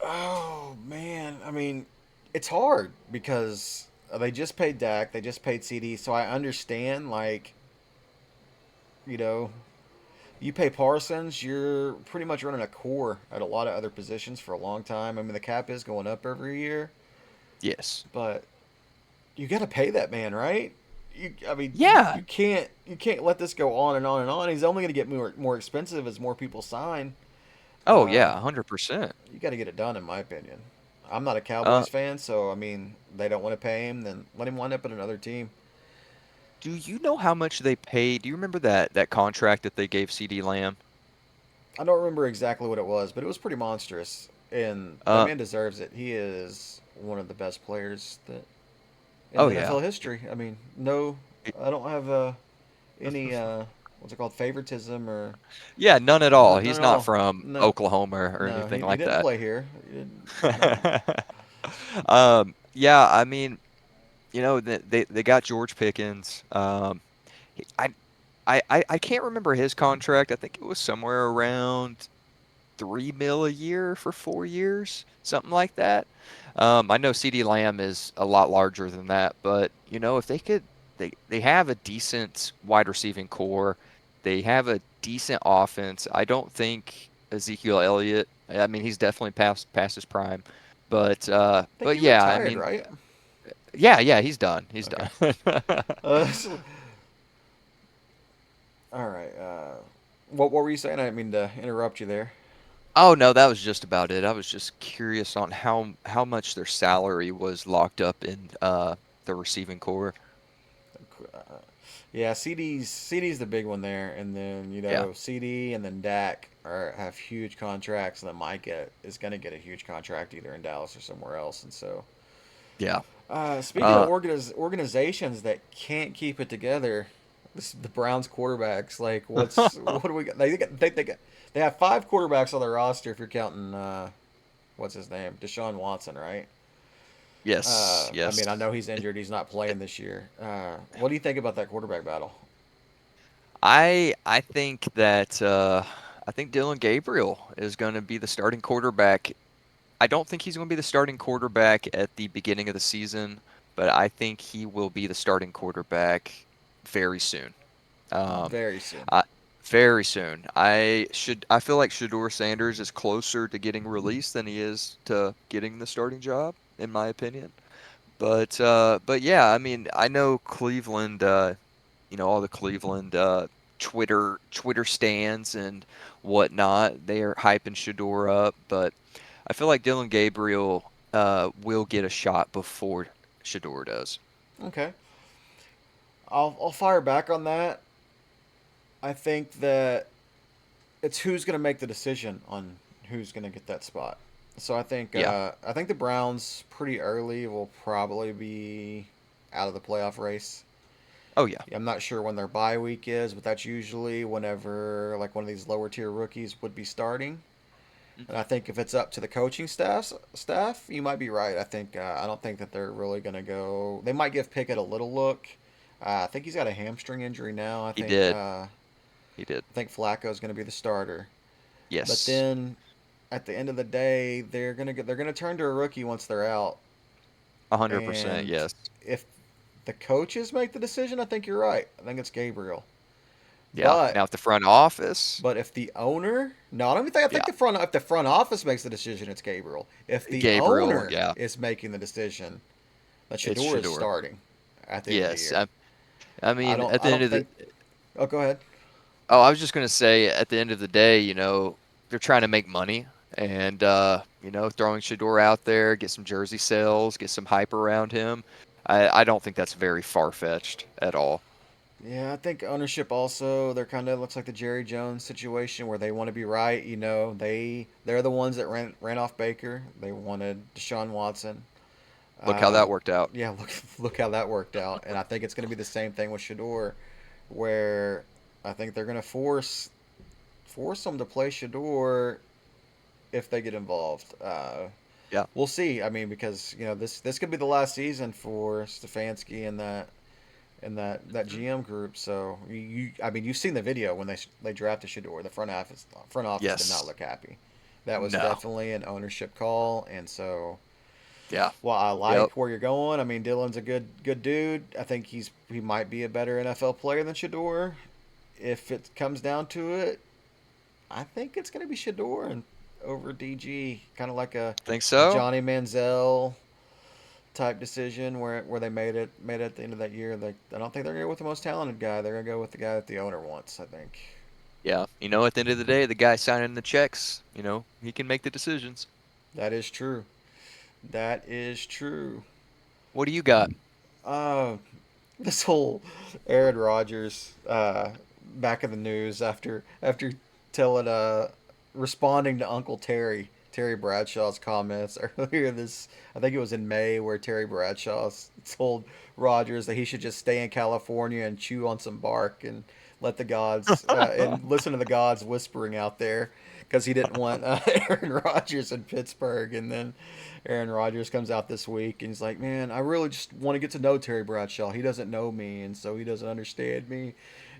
Oh man, I mean, it's hard because they just paid Dak, they just paid CD, so I understand. Like, you know, you pay Parsons, you're pretty much running a core at a lot of other positions for a long time. I mean, the cap is going up every year, Yes. but you got to pay that man, right? I mean, Yeah. you can't let this go on and on and on. He's only going to get more expensive as more people sign. Oh Uh, yeah, 100%. you got to get it done, in my opinion. I'm not a Uh, Cowboys fan, so I mean, they don't want to pay him, then let him wind up at another team. do you know how much they paid? Do you remember that contract that they gave CD Lamb? I don't remember exactly what it was, but it was pretty monstrous, and that Uh, man deserves it. He is one of the best players that in oh NFL yeah. history. I mean, no, It- I don't have any what's it called, favoritism or Yeah, none at all. none He's at not all. from No, Oklahoma or no, anything he like didn't that. play here. No. Yeah, I mean, they got George Pickens. He- I, I can't remember his contract. I think it was somewhere around 3 mil a year for 4 years, something like that. I know CD Lamb is a lot larger than that, but if they have a decent wide receiving core, they have a decent offense. I don't think Ezekiel Elliott. I mean, he's definitely past his prime, but I think he yeah, I retired, mean, right? yeah, he's done. He's Okay. done. So, all right. What were you saying? I didn't mean to interrupt you there. Oh no, that was just about it. I was just curious on how much their salary was locked up in the receiving core. Uh, yeah, CD's the big one there, and then Yeah, CD and then Dak have huge contracts, and then Mike is going to get a huge contract either in Dallas or somewhere else. And so, yeah. speaking of Uh, organizations that can't keep it together, the Browns quarterbacks. Like, what do we got? They have five quarterbacks on their roster if you're counting what's his name, Deshaun Watson, right? yes, I mean, I yes. know he's injured. He's not playing this year. What do you think about that quarterback battle? I think Dylan Gabriel is going to be the starting quarterback. I don't think he's going to be the starting quarterback at the beginning of the season, but I think he will be the starting quarterback very soon. Um, Very soon. I, Very soon. I feel like Shador Sanders is closer to getting released than he is to getting the starting job, in my opinion. But yeah, I mean, I know Cleveland, all the Cleveland Twitter stands and whatnot, they are hyping Shador up, but I feel like Dylan Gabriel will get a shot before Shador does. Okay, I'll fire back on that. I think that it's who's going to make the decision on who's going to get that spot. So Yeah. I think the Browns pretty early will probably be out of the playoff race. Oh yeah. I'm not sure when their bye week is, but that's usually whenever like one of these lower tier rookies would be starting. And I Hmm. think if it's up to the coaching staff, you might be right. I don't think that they're really going to go. They might give Pickett a little look. I think he's got a hamstring injury now. He did. He did. I think Flacco is going to be the starter. But Yes. then at the end of the day, they're gonna turn to a rookie once they're out. 100%, And yes. if the coaches make the decision, I think you're right. I think it's Gabriel. Yeah. But Now, if the front office, But if the owner, no, I don't even think. I yeah, think if the front office makes the decision, it's Gabriel. If the Gabriel, owner yeah, is making the decision, that it's Shador is Shador. starting at the end of the Yes. year. I mean, at I the end don't of the, think. Oh, go ahead. oh, I was just gonna say, at the end of the day, they're trying to make money, and throwing Shador out there, get some jersey sales, get some hype around him. I don't think that's very far-fetched at all. Yeah, I think ownership also. They're kind of looks like the Jerry Jones situation where they want to be right. They're the ones that ran off Baker. They wanted Deshaun Watson. Look how that Uh, worked out. yeah, look how that worked out. And I think it's going to be the same thing with Shador, where I think they're going to force them to play Shador if they get involved. Yeah. We'll see. I mean, because this could be the last season for Stefanski and that Hmm. GM group. So I mean, you've seen the video when they drafted Shador. The front office did not Yes. look happy. That was No. definitely an ownership call, and so Yeah. while I Yep. like where you're going, I mean, Dylan's a good dude. I think he might be a better NFL player than Shador. If it comes down to it, I think it's going to be Shador and over DG, kind of like Think a so? Johnny Manziel type decision where they made it at the end of that year. I don't think they're going to go with the most talented guy. They're going to go with the guy that the owner wants, I think. Yeah. At the end of the day, the guy signing the checks, he can make the decisions. That is true. That is true. What do you got? Uh, this whole Aaron Rodgers back in the news after telling responding to Uncle Terry Bradshaw's comments earlier this, I think it was in May, where Terry Bradshaw told Rodgers that he should just stay in California and chew on some bark and let the gods and listen to the gods whispering out there because he didn't want Aaron Rodgers in Pittsburgh. And then Aaron Rodgers comes out this week and he's like, "Man, I really just want to get to know Terry Bradshaw. He doesn't know me, and so he doesn't understand me."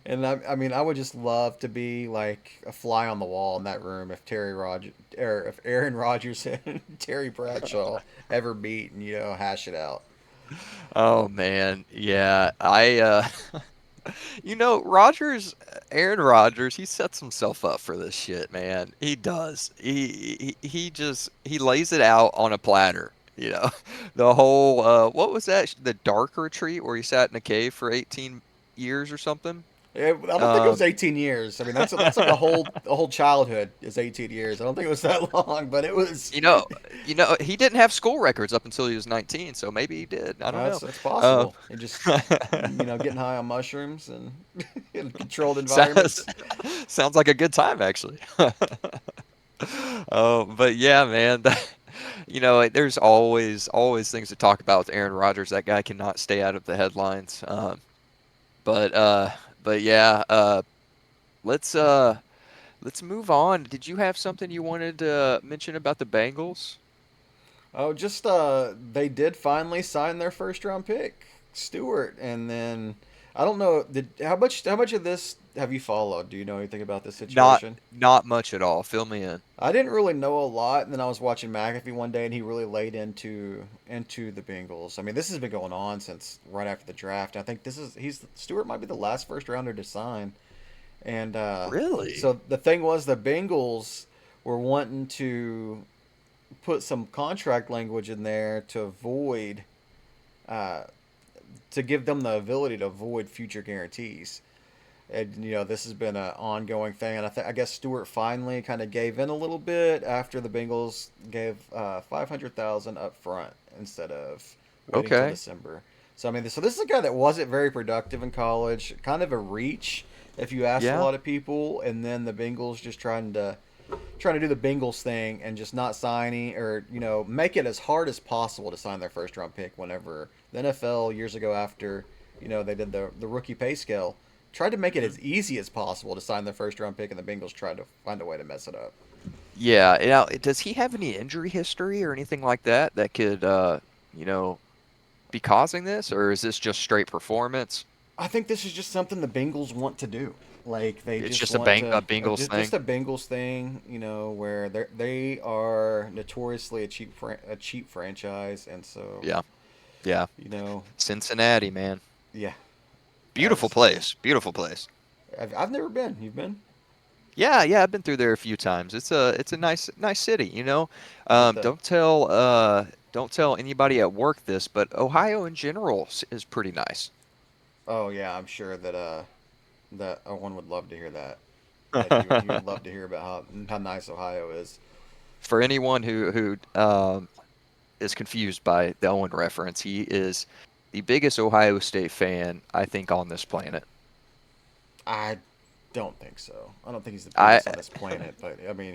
And I mean, I would just love to be like a fly on the wall in that room if if Aaron Rodgers and Terry Bradshaw ever meet and hash it out. Oh man, yeah. Aaron Rodgers, he sets himself up for this shit, man. He does. He lays it out on a platter. The whole what was that? The dark retreat where he sat in a cave for 18 years or something. I don't think it was Um, 18 years. I mean, that's like a whole childhood is 18 years. I don't think it was that long, but it was. you know, he didn't have school records up until he was 19, so maybe he did. I don't know. That's Um, possible. And just getting high on mushrooms and in controlled sounds environments. sounds like a good time actually. Oh, but yeah, man, there's always things to talk about with Aaron Rodgers. That guy cannot stay out of the headlines. But uh, but yeah, let's uh, let's move on. Did you have something you wanted to mention about the Bengals? Oh, just they did finally sign their first round pick, Stewart, and then I don't know how much of this have you followed? Do you know anything about this Not situation? not much at all. Fill me in. I didn't really know a lot, and then I was watching McAfee one day, and he really laid into the Bengals. I mean, this has been going on since right after the draft. I think he's Stewart might be the last first rounder to sign, and Really? so the thing was the Bengals were wanting to put some contract language in there to avoid uh, to give them the ability to avoid future guarantees. And this has been an ongoing thing, and I guess Stewart finally kind of gave in a little bit after the Bengals gave 500,000 up front instead of waiting till Okay. December. So I mean, so this is a guy that wasn't very productive in college, kind of a reach if you asked a Yeah. lot of people, and then the Bengals just trying to do the Bengals thing and just not signing or make it as hard as possible to sign their first round pick whenever the NFL years ago after they did the rookie pay scale tried to make it Mhm. as easy as possible to sign their first round pick, and the Bengals tried to find a way to mess it up. Yeah. Now, does he have any injury history or anything like that that could, you know, be causing this, or is this just straight performance? I think this is just something the Bengals want to do. Like they It's just just a want a to, Bengals just thing. a Bengals thing, where they are notoriously a cheap franchise, and so Yeah, yeah. you know, Cincinnati, man. yeah, Beautiful that's place. Beautiful place. I've never been. You've been? Yeah, yeah, I've been through there a few times. It's a nice city, you know. Is it the? Don't tell anybody at work this, but Ohio in general is pretty nice. Oh yeah, I'm sure that that Owen would love to hear that. That he would love to hear about how nice Ohio is. For anyone who is confused by the Owen reference, he is the biggest Ohio State fan I think on this planet. I don't think so. I don't think he's the I, biggest on this planet, but I mean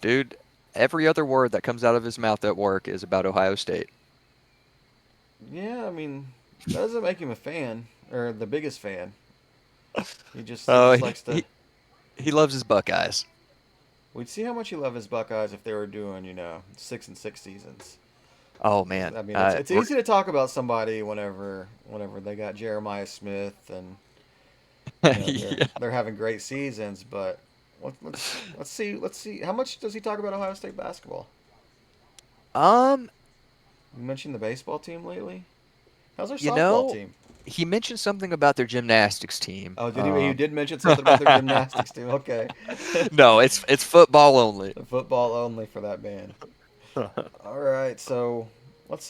dude, every other word that comes out of his mouth at work is about Ohio State. yeah, I mean that doesn't make him a fan or the biggest fan. He Oh, just he, likes to. he he loves his Buckeyes. We'd see how much he loved his Buckeyes if they were doing 6-6 seasons. Oh man, I mean it's easy to talk about somebody whenever they got Jeremiah Smith and yeah. they're having great seasons, but let's see how much does he talk about Ohio State basketball? Um, You mentioned the baseball team lately. How's their you softball know, team? he mentioned something about their gymnastics team. Oh, did he? He did mention something about their gymnastics team. Okay, No, it's football only. football only for that band. All right, so let's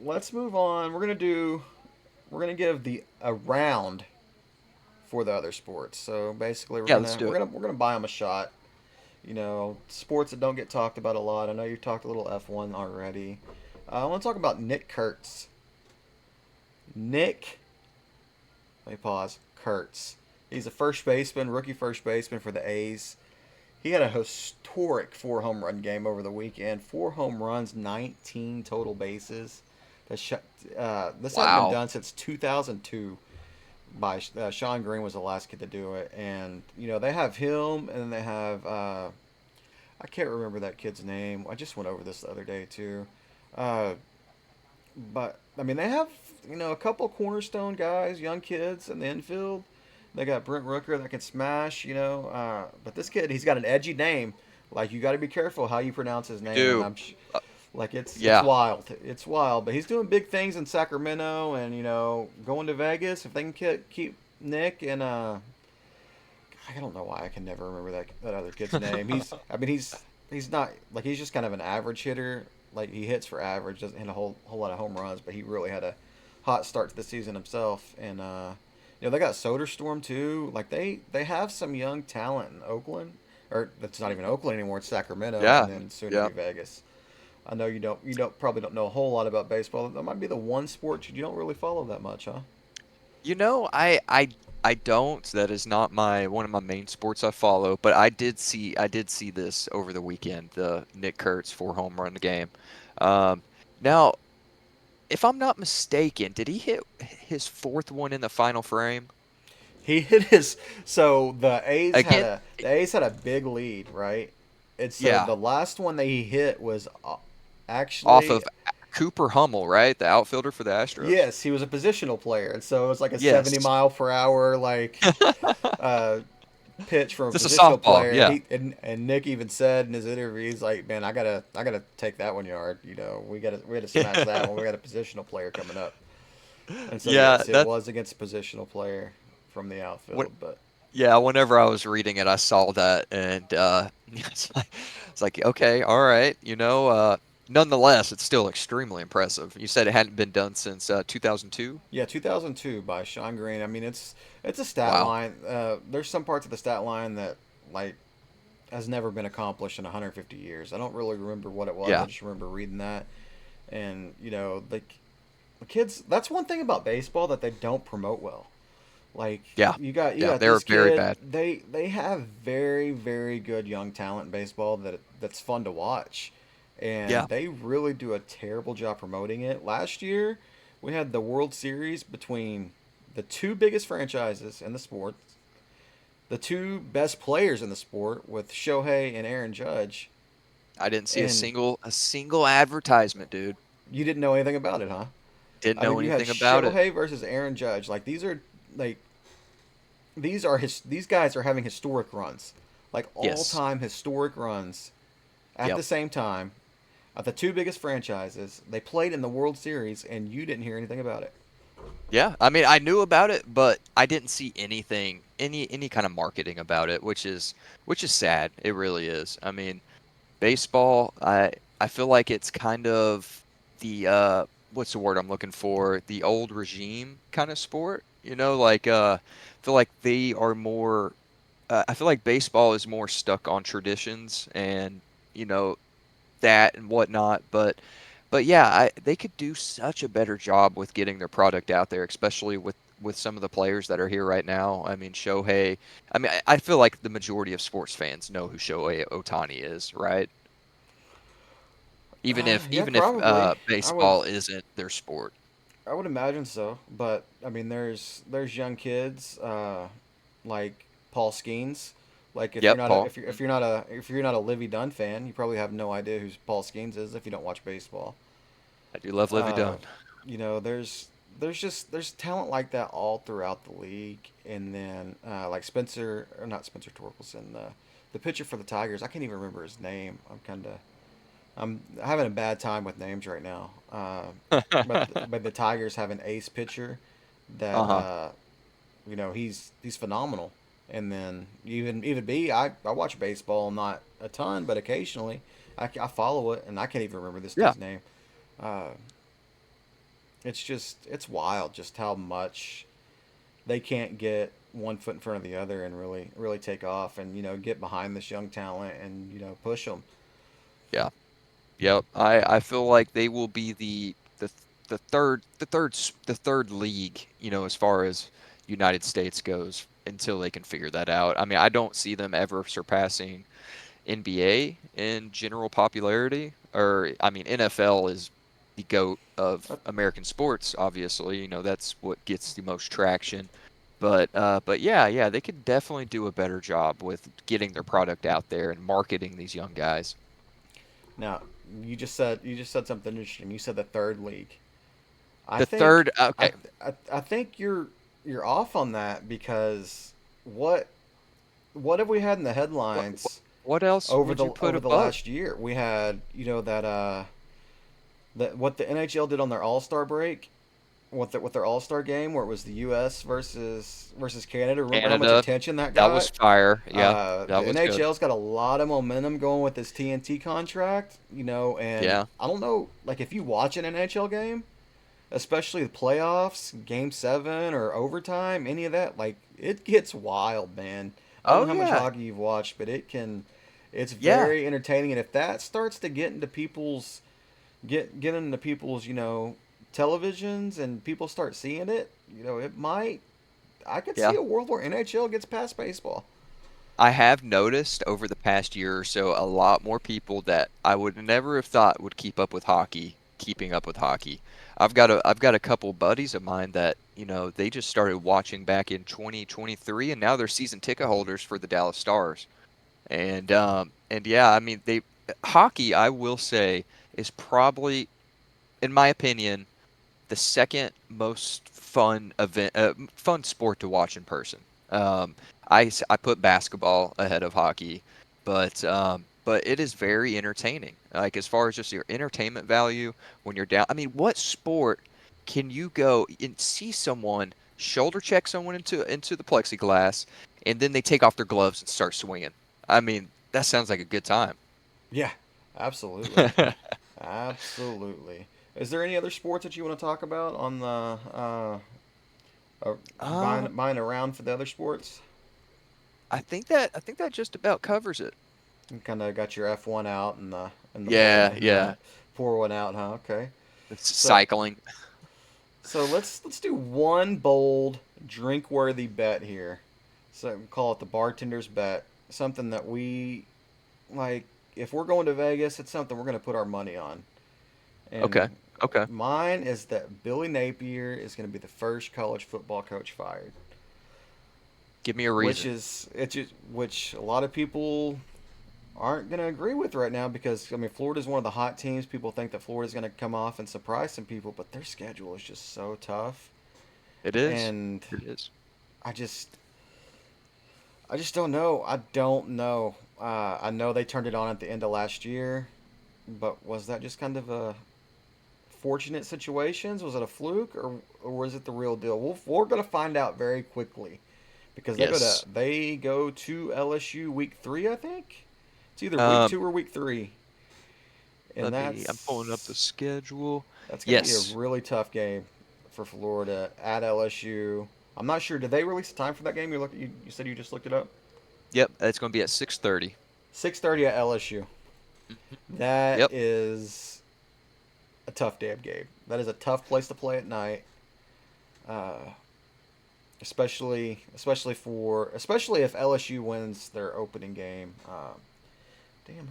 let's move on. We're gonna give the a round for the other sports. So basically, Yeah, let's do it. we're gonna buy them a shot. Sports that don't get talked about a lot. I know you talked a little F1 already. I want to talk about Nick Kurtz. Nick, let me pause. Kurtz. He's a first baseman, rookie first baseman for the A's. He had a historic 4 home run game over the weekend. 4 home runs, 19 total bases. This hasn't been Wow. done since 2002. By Sean Green was the last kid to do it, and they have him, and then they have I can't remember that kid's name. I just went over this the other day too. Uh, but I mean, they have a couple cornerstone guys, young kids in the infield. They got Brent Rooker that can smash, but this kid, he's got an edgy name. Like you got to be careful how you pronounce his name, and Do. Uh, like it's yeah. wild. It's wild, but he's doing big things in Sacramento, and going to Vegas if they can keep Nick and I don't know why I can never remember that other kid's name. I mean he's not like he's just kind of an average hitter. Like he hits for average, doesn't hit a whole lot of home runs, but he really had a hot start to the season himself. And they got Soderstrom too. Like they have some young talent in Oakland, or it's not even Oakland anymore. It's Sacramento, and Yeah. then soon to Yeah. be Vegas. I know you don't probably don't know a whole lot about baseball. That might be the one sport you don't really follow that much, huh? You know, I don't. That is not my one of my main sports I follow, but I did see this over the weekend, the Nick Kurtz 4 home run game. Um, now, if I'm not mistaken, did he hit his fourth one in the final frame? He hit his so Again, the A's had a big lead, right? And so yeah, the last one that he hit was off actually of Cooper Hummel, right? The outfielder for the Astros. yes, he was a positional player, and so it was like a 70 Yes. mile per hour uh, pitch from a Just a positional softball, player. yeah. And Nick even said in his interview, he's like, "Man, I gotta take that 1 yard. We gotta smash that one. We got a positional player coming up." And so Yeah, yes, it that was against a positional player from the when outfield, but. yeah, whenever I was reading it, I saw that and it's like okay, all right, nonetheless, it's still extremely impressive. You said it hadn't been done since 2002? Yeah, 2002 by Sean Green. I mean, it's a stat Wow. line. There's some parts of the stat line that like has never been accomplished in 150 years. I don't really remember what it was. I Yeah. just remember reading that, and the kids. That's one thing about baseball that they don't promote well. Like Yeah. you Yeah, got they're this very kid. bad. They have very very good young talent in baseball that's fun to watch, Yeah. and they really do a terrible job promoting it. Last year, we had the World Series between the two biggest franchises in the sport, the two best players in the sport with Shohei and Aaron Judge, I didn't see and a single advertisement, dude. you didn't know anything about it, huh? Didn't I mean, know you had anything about it. Shohei versus Aaron Judge. Like these are like these guys are having historic runs, like all Yes. time historic runs at Yep. the same time. At the two biggest franchises, they played in the World Series, and you didn't hear anything about it. Yeah, I mean, I knew about it, but I didn't see any kind of marketing about it, which is sad. It really is. I mean, baseball, I feel like it's kind of the what's the word I'm looking for? The old regime kind of sport. Like I feel like they are more I feel like baseball is more stuck on traditions and you know that and whatnot, but yeah, they could do such a better job with getting their product out there, especially with some of the players that are here right now. I mean, Shohei. I mean, I feel like the majority of sports fans know who Shohei Ohtani is, right? Even if Yeah, even if probably. I would baseball isn't their sport. I would imagine so, but I mean, there's young kids like Paul Skeens. Like if you're Yep, not a Paul. if you're if you're not a if you're not a Livy Dunn fan, you probably have no idea who Paul Skeens is if you don't watch baseball. I do love Livy Uh, Dunn. there's talent like that all throughout the league, and then like Spencer or not Spencer Torkelson, the pitcher for the Tigers. I can't even remember his name. I'm having a bad time with names right now. But the Tigers have an ace pitcher that Uh-huh. he's phenomenal. And then even me, I watch baseball not a ton, but occasionally I follow it, and I can't even remember this Yeah. dude's name. Uh, it's wild just how much they can't get one foot in front of the other and really take off and get behind this young talent and push them. Yeah. Yep. I feel like they will be the third league, as far as United States goes until they can figure that out. I mean, I don't see them ever surpassing NBA in general popularity, or I mean, NFL is the GOAT of American sports, obviously. That's what gets the most traction. But yeah, they could definitely do a better job with getting their product out there and marketing these young guys. Now, you just said something interesting. You said the third league. I The think third, okay, I think you're off on that because what what have we had in the what headlines what else over would the you put over the above? last year? We had that what the NHL did on their All Star break, what their All Star game where it was the U.S. versus Canada. Remember how much Canada, attention that that was got? fire. Yeah, that The was good. NHL's got a lot of momentum going with this TNT contract, and Yeah, I don't know, like if you watch an NHL game, especially the playoffs, Game 7 or overtime, any of that, like it gets wild, man. I don't oh know how much yeah, hockey you've watched, but it's yeah, very entertaining, and if that starts to get into people's, televisions and people start seeing it, it might I could see yeah. a world where NHL gets past baseball. I have noticed over the past year or so a lot more people that I would never have thought would keep up with hockey, keeping up with hockey. I've got a couple buddies of mine that, they just started watching back in 2023 and now they're season ticket holders for the Dallas Stars. And yeah, I mean, they hockey, I will say, is probably, in my opinion, the second most fun sport to watch in person. I put basketball ahead of hockey, but it is very entertaining. Like as far as just your entertainment value when you're down. I mean, what sport can you go and see someone shoulder check someone into the plexiglass, and then they take off their gloves and start swinging? I mean, that sounds like a good time. Yeah, absolutely. Absolutely. Is there any other sports that you want to talk about on the um, buying around for the other sports? I think that just about covers it. You kind of got your F1 out and Yeah, the yeah. 4-1 out, huh? Okay. It's So cycling. let's do one bold drink worthy bet here. So we call it the bartender's bet. Something that we like. If we're going to Vegas, it's something we're going to put our money on. Okay. And Okay. mine is that Billy Napier is going to be the first college football coach fired, Give me a which reason. is which a lot of people aren't going to agree with right now because I mean Florida's one of the hot teams. People think that Florida's going to come off and surprise some people, but their schedule is just so tough. It is. And It is. I just I just don't know. I don't know. I know they turned it on at the end of last year, but was that just kind of a fortunate situations? Was it a fluke, or was it the real deal? We're gonna find out very quickly because Yes. they go to LSU week 3, I think. It's either week Um, 2 or week 3, and I'm pulling up the schedule. that's gonna be a Yes. really tough game for Florida at LSU. I'm not sure. Did they release the time for that game? You said you just looked it up. Yep, it's going to be at 6:30. 6:30 at LSU. That Yep. is a tough damn game. That is a tough place to play at night. Uh, especially if LSU wins their opening game. Damn,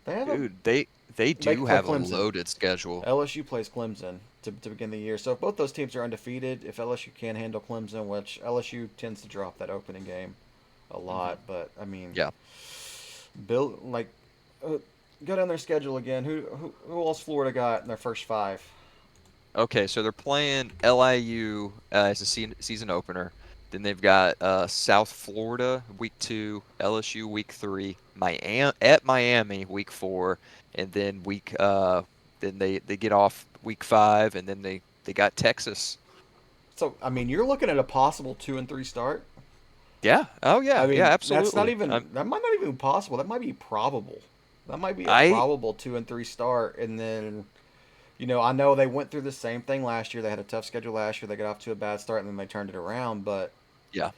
they have a Dude, they they do play have a Clemson. loaded schedule. LSU plays Clemson to begin the year. So if both those teams are undefeated, if LSU can handle Clemson, which LSU tends to drop that opening game a Hmm. lot, but I mean, Yeah. Bill like uh, go down their schedule again. Who else Florida got in their first five? Okay, so they're playing LIU as a season opener. Then they've got South Florida week 2, LSU week 3, Miami at Miami week 4, and then then they get off week 5, and then they got Texas. So I mean, you're looking at a possible 2-3 start. Yeah. Oh I yeah. Yeah. mean, Absolutely. that might not even be possible. That might be probable. That might be a I probable 2-3 start, and then I know they went through the same thing last year. They had a tough schedule last year. They got off to a bad start, and then they turned it around. But yeah.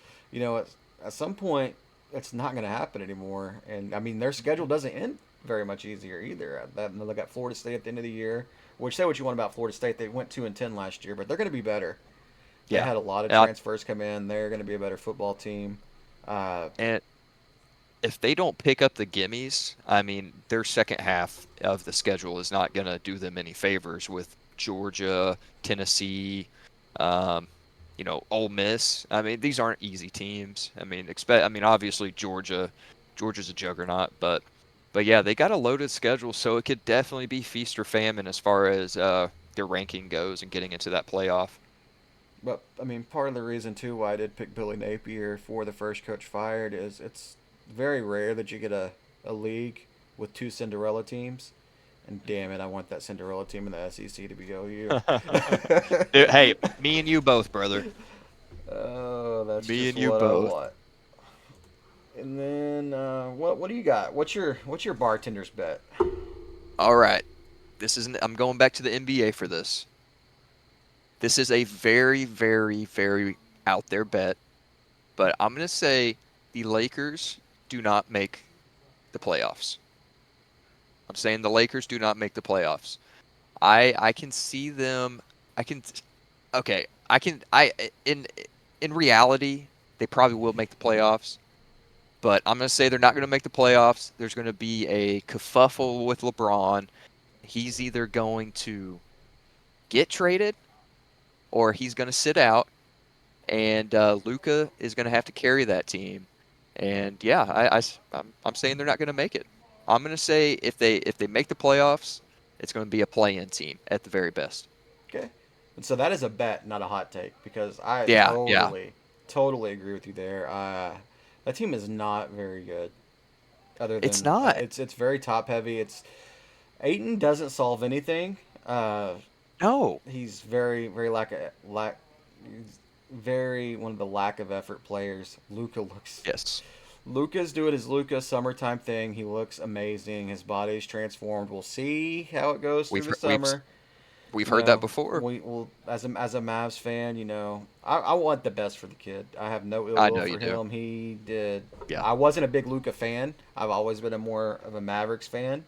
at some point, it's not going to happen anymore. And I mean, their schedule doesn't end very much easier either. They got Florida State at the end of the year. Which, say what you want about Florida State, they went 2-10 last year, but they're going to be better. They Yeah. had a lot of Uh, transfers come in. They're going to be a better football team. Uh, and if they don't pick up the gimmies, I mean, their second half of the schedule is not going to do them any favors with Georgia, Tennessee, um, Ole Miss. I mean, these aren't easy teams. I mean, obviously Georgia's a juggernaut, but yeah, they got a loaded schedule, so it could definitely be feast or famine as far as their ranking goes and getting into that playoff. But I mean, part of the reason too why I did pick Billy Napier for the first coach fired is it's very rare that you get a league with two Cinderella teams. And damn it, I want that Cinderella team in the SEC to be OU. Dude, hey, me and you both, brother. Oh, that's Me just and you what I both. want. And then what do you got? What's your bartender's bet? All right. I'm going back to the NBA for this. This is a very, very, very out there bet, but I'm going to say the Lakers do not make the playoffs. I'm saying the Lakers do not make the playoffs. I can see them. I can. Okay. I can. In reality, they probably will make the playoffs, but I'm going to say they're not going to make the playoffs. There's going to be a kerfuffle with LeBron. He's either going to get traded or he's going to sit out, and Luka is going to have to carry that team. And yeah, I'm saying they're not going to make it. I'm going to say if they make the playoffs, it's going to be a play-in team at the very best. Okay. And so that is a bet, not a hot take, because I Yeah, yeah. totally agree with you there. That team is not very good. Other It's than not. it's very top heavy. It's Aiton doesn't solve anything. No. He's he's very one of the lack of effort players. Yes. Luca's doing his Luca summertime thing. He looks amazing. His body's transformed. We'll see how it goes through We've the he- we've summer. we've heard that before. We will as a Mavs fan, I want the best for the kid. I have no ill I will know you for do. him. He did. Yeah. I wasn't a big Luca fan. I've always been a more of a Mavericks fan.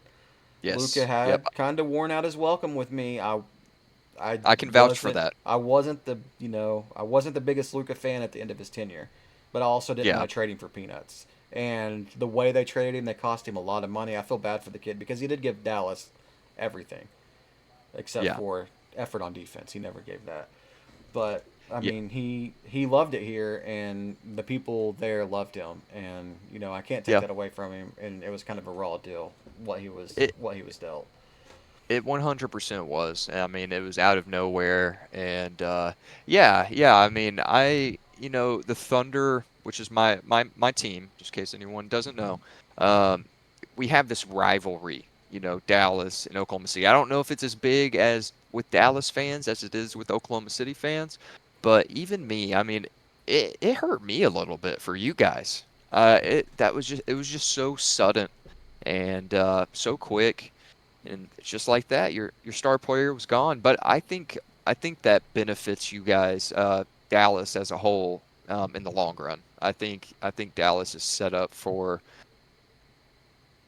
Luca Yes. Yep. had kind of worn out his welcome with me. I I can vouch for wasn't that. I wasn't the biggest Luca fan at the end of his tenure, but I also didn't Yeah. want to trade him for peanuts. And the way they traded him, they cost him a lot of money. I feel bad for the kid because he did give Dallas everything except Yeah. for effort on defense. He never gave that. But I Yeah. mean, he loved it here, and the people there loved him, and I can't take Yeah. that away from him. And it was kind of a raw deal It what he was dealt. It 100% was. I mean, it was out of nowhere, and yeah, yeah. I mean, the Thunder. which is my team, just in case anyone doesn't know, um, we have this rivalry, Dallas and Oklahoma City. I don't know if it's as big as with Dallas fans as it is with Oklahoma City fans, but even me, I mean, it hurt me a little bit for you guys. It was just so sudden and so quick, and it's just like that. Your star player was gone, but I think that benefits you guys, Dallas as a whole, in the long run. I think Dallas is set up for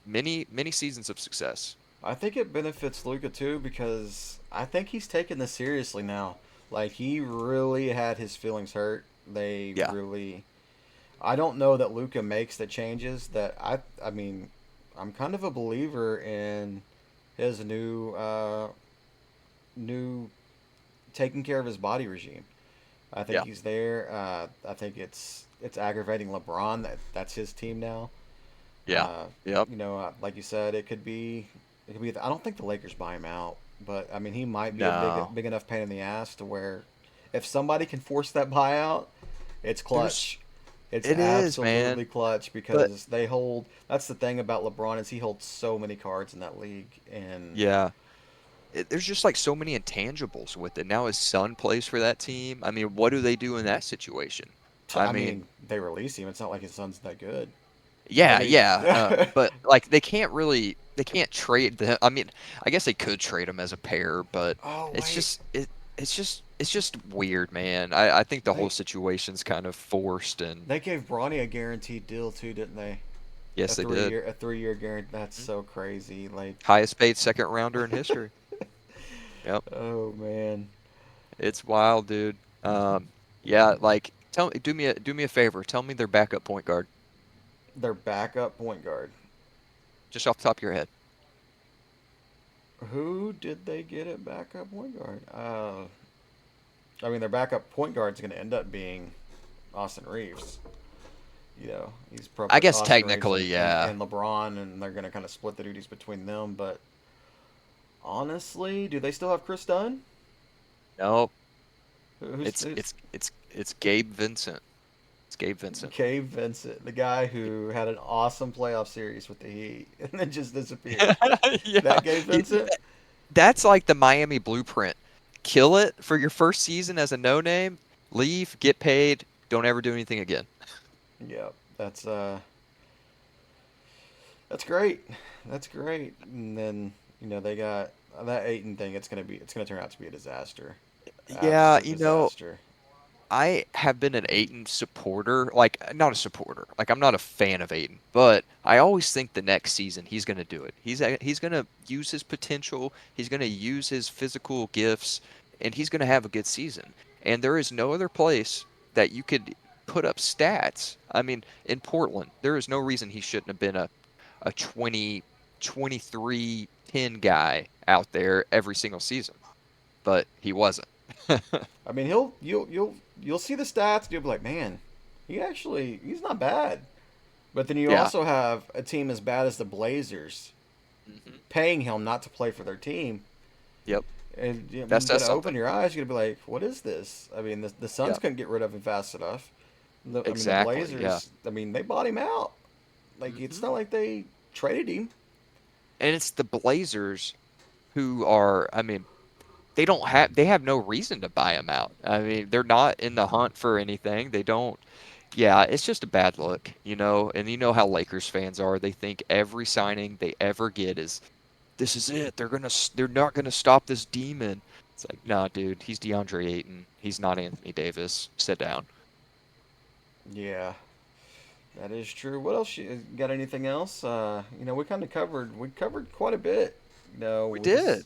many seasons of success. I think it benefits Luca too because I think he's taking this seriously now. Like he really had his feelings hurt. They Yeah, really. I don't know that Luca makes the changes that I mean, I'm kind of a believer in his new taking care of his body regime. I think yeah, he's there. I think it's aggravating LeBron that that's his team now. yeah, Uh, yep. like you said, it could be. I don't think the Lakers buy him out, but I mean, he might be a No, big enough pain in the ass to where if somebody can force that buyout, it's there's clutch. It's it is, man. absolutely clutch But because they hold. That's the thing about LeBron is he holds so many cards in that league, and yeah, there's just like so many intangibles with it. Now his son plays for that team. I mean, what do they do in that situation? I I mean, mean, they release him. It's not like his son's that good. I yeah, mean, yeah, but like they can't trade the. I mean, I guess they could trade them as a pair, but oh it's wait, just it's just weird, man. I think the whole they situation's kind of forced, and they gave Bronny a guaranteed deal too, didn't they? yes, they did. A 3 year guarantee. That's Mhm. so crazy. Like, Highest paid second rounder in history. Yep, oh man, it's wild, dude. Yeah, like do me a favor. Tell me their backup point guard, their backup point guard. just off the top of your head. Who did they get at backup point guard? I mean, their backup point guard's going to end up being Austin Reeves. He's I probably guess Austin Reeves technically, yeah. and LeBron, and they're going to kind of split the duties between them. But honestly, do they still have Chris Dunn? No, Who's it's Gabe Vincent. It's Gabe Vincent. Cave Vincent, the guy who had an awesome playoff series with the Heat and then just disappeared? Yeah, That Gabe y- Vincent? that's like the Miami blueprint. Kill it for your first season as a no name, leave, get paid, don't ever do anything again. Yeah, that's that's great. That's great. And then they got that Aiton thing. It's gonna turn out to be a disaster. Yeah, Absolute disaster. I have been an Aiton supporter, like not a supporter, like I'm not a fan of Aiton, but I always think the next season he's going to do it. He's going to use his potential, he's going to use his physical gifts, and he's going to have a good season. And there is no other place that you could put up stats. I mean, in Portland, there is no reason he shouldn't have been a 20, 23, 10 guy out there every single season, but he wasn't. I mean, you'll see the stats. And you'll be like, man, he's not bad. But then you Yeah. also have a team as bad as the Blazers Hmm. paying him not to play for their team. Yep. And you That says gotta open something. your eyes. You're gonna be like, "What is this?" I mean, the Suns Yeah. couldn't get rid of him fast enough. The Exactly. Yeah. Blazers. I mean, they bought him out. Like it's Hmm. not like they traded him. And it's the Blazers who are, I mean, they have no reason to buy him out. I mean, they're not in the hunt for anything. They don't. Yeah, it's just a bad look, and you know how Lakers fans are. They think every signing they ever get is this is it. They're not gonna stop this demon. It's like, nah, dude, he's DeAndre Ayton. He's not Anthony Davis. Sit down. Yeah, that is true. What else? You got anything else? We covered quite a bit. We This did. is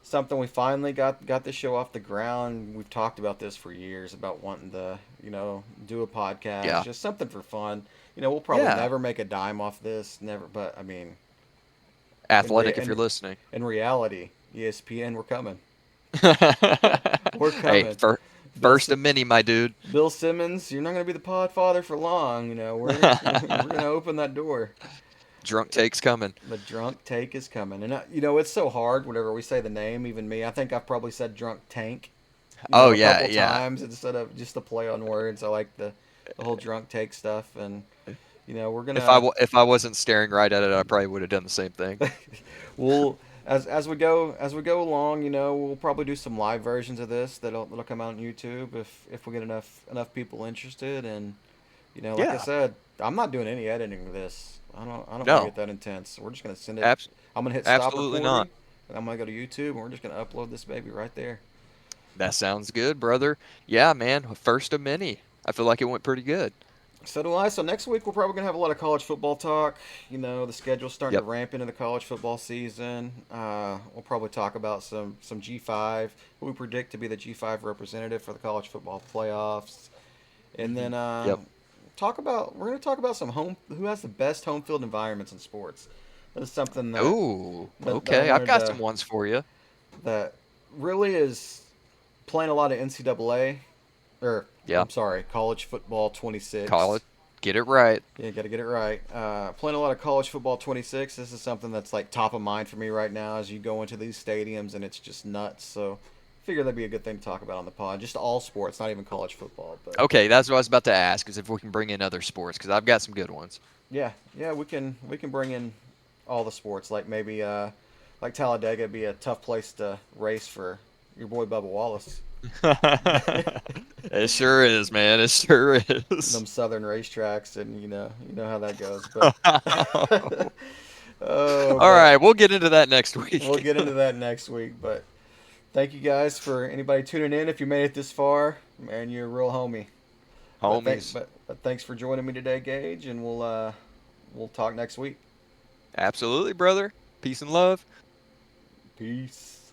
something we finally got the show off the ground. We've talked about this for years about wanting to do a podcast, Yeah. just something for fun. We'll probably Yeah. never make a dime off this, never. But I mean, in rea- Athletic, if you're in, listening. in reality, ESPN, we're coming. We're Hey, coming. Bill first of many, my dude. Bill Simmons, you're not gonna be the Podfather for long. We're gonna open that door. Drunk takes coming. The drunk take is coming, and it's so hard. Whenever we say the name, even me, I think I've probably said drunk tank, Oh a yeah, couple yeah. times instead of just the play on words. I like the the whole drunk take stuff, and we're If I wasn't staring right at it, I probably would have done the same thing. we'll as we go along, we'll probably do some live versions of this that'll come out on YouTube if we get enough people interested, and like I Yeah. said, I'm not doing any editing of this. I don't want to No. get that intense. We're just gonna send it. Abs- I'm gonna hit stop Absolutely recording, not. and I'm gonna go to YouTube, and we're just gonna upload this baby right there. That sounds good, brother. Yeah, man. First of many. I feel like it went pretty good. So do I. So next week we're probably gonna have a lot of college football talk. The schedule's starting to Yep. ramp into the college football season. We'll probably talk about some G5, who we predict to be the G5 representative for the college football playoffs, and Hmm. then Yep. we're gonna talk about who has the best home field environments in sports. That is something Ooh. that I Okay. I've wanted got some ones for you. that really is playing a lot of NCAA, or Yeah. I'm sorry, college football 26. College. Get it right. Yeah, got to get it right. Playing a lot of college football 26. This is something that's like top of mind for me right now as you go into these stadiums and it's just nuts. So, figure that'd be a good thing to talk about on the pod. Just all sports, not even college football. But Okay, that's what I was about to ask, is if we can bring in other sports, because I've got some good ones. yeah, we can bring in all the sports. Like maybe like Talladega would be a tough place to race for your boy Bubba Wallace. It sure is, man. It sure Them is. southern racetracks, and you know how that goes. But All oh, but right, we'll get into that next we'll week. get into that next week. But thank you guys for anybody tuning in. If you made it this far, man, you're a real homie. Homies. But thanks for joining me today, Gage, and we'll talk next week. Absolutely, brother. Peace and love. Peace.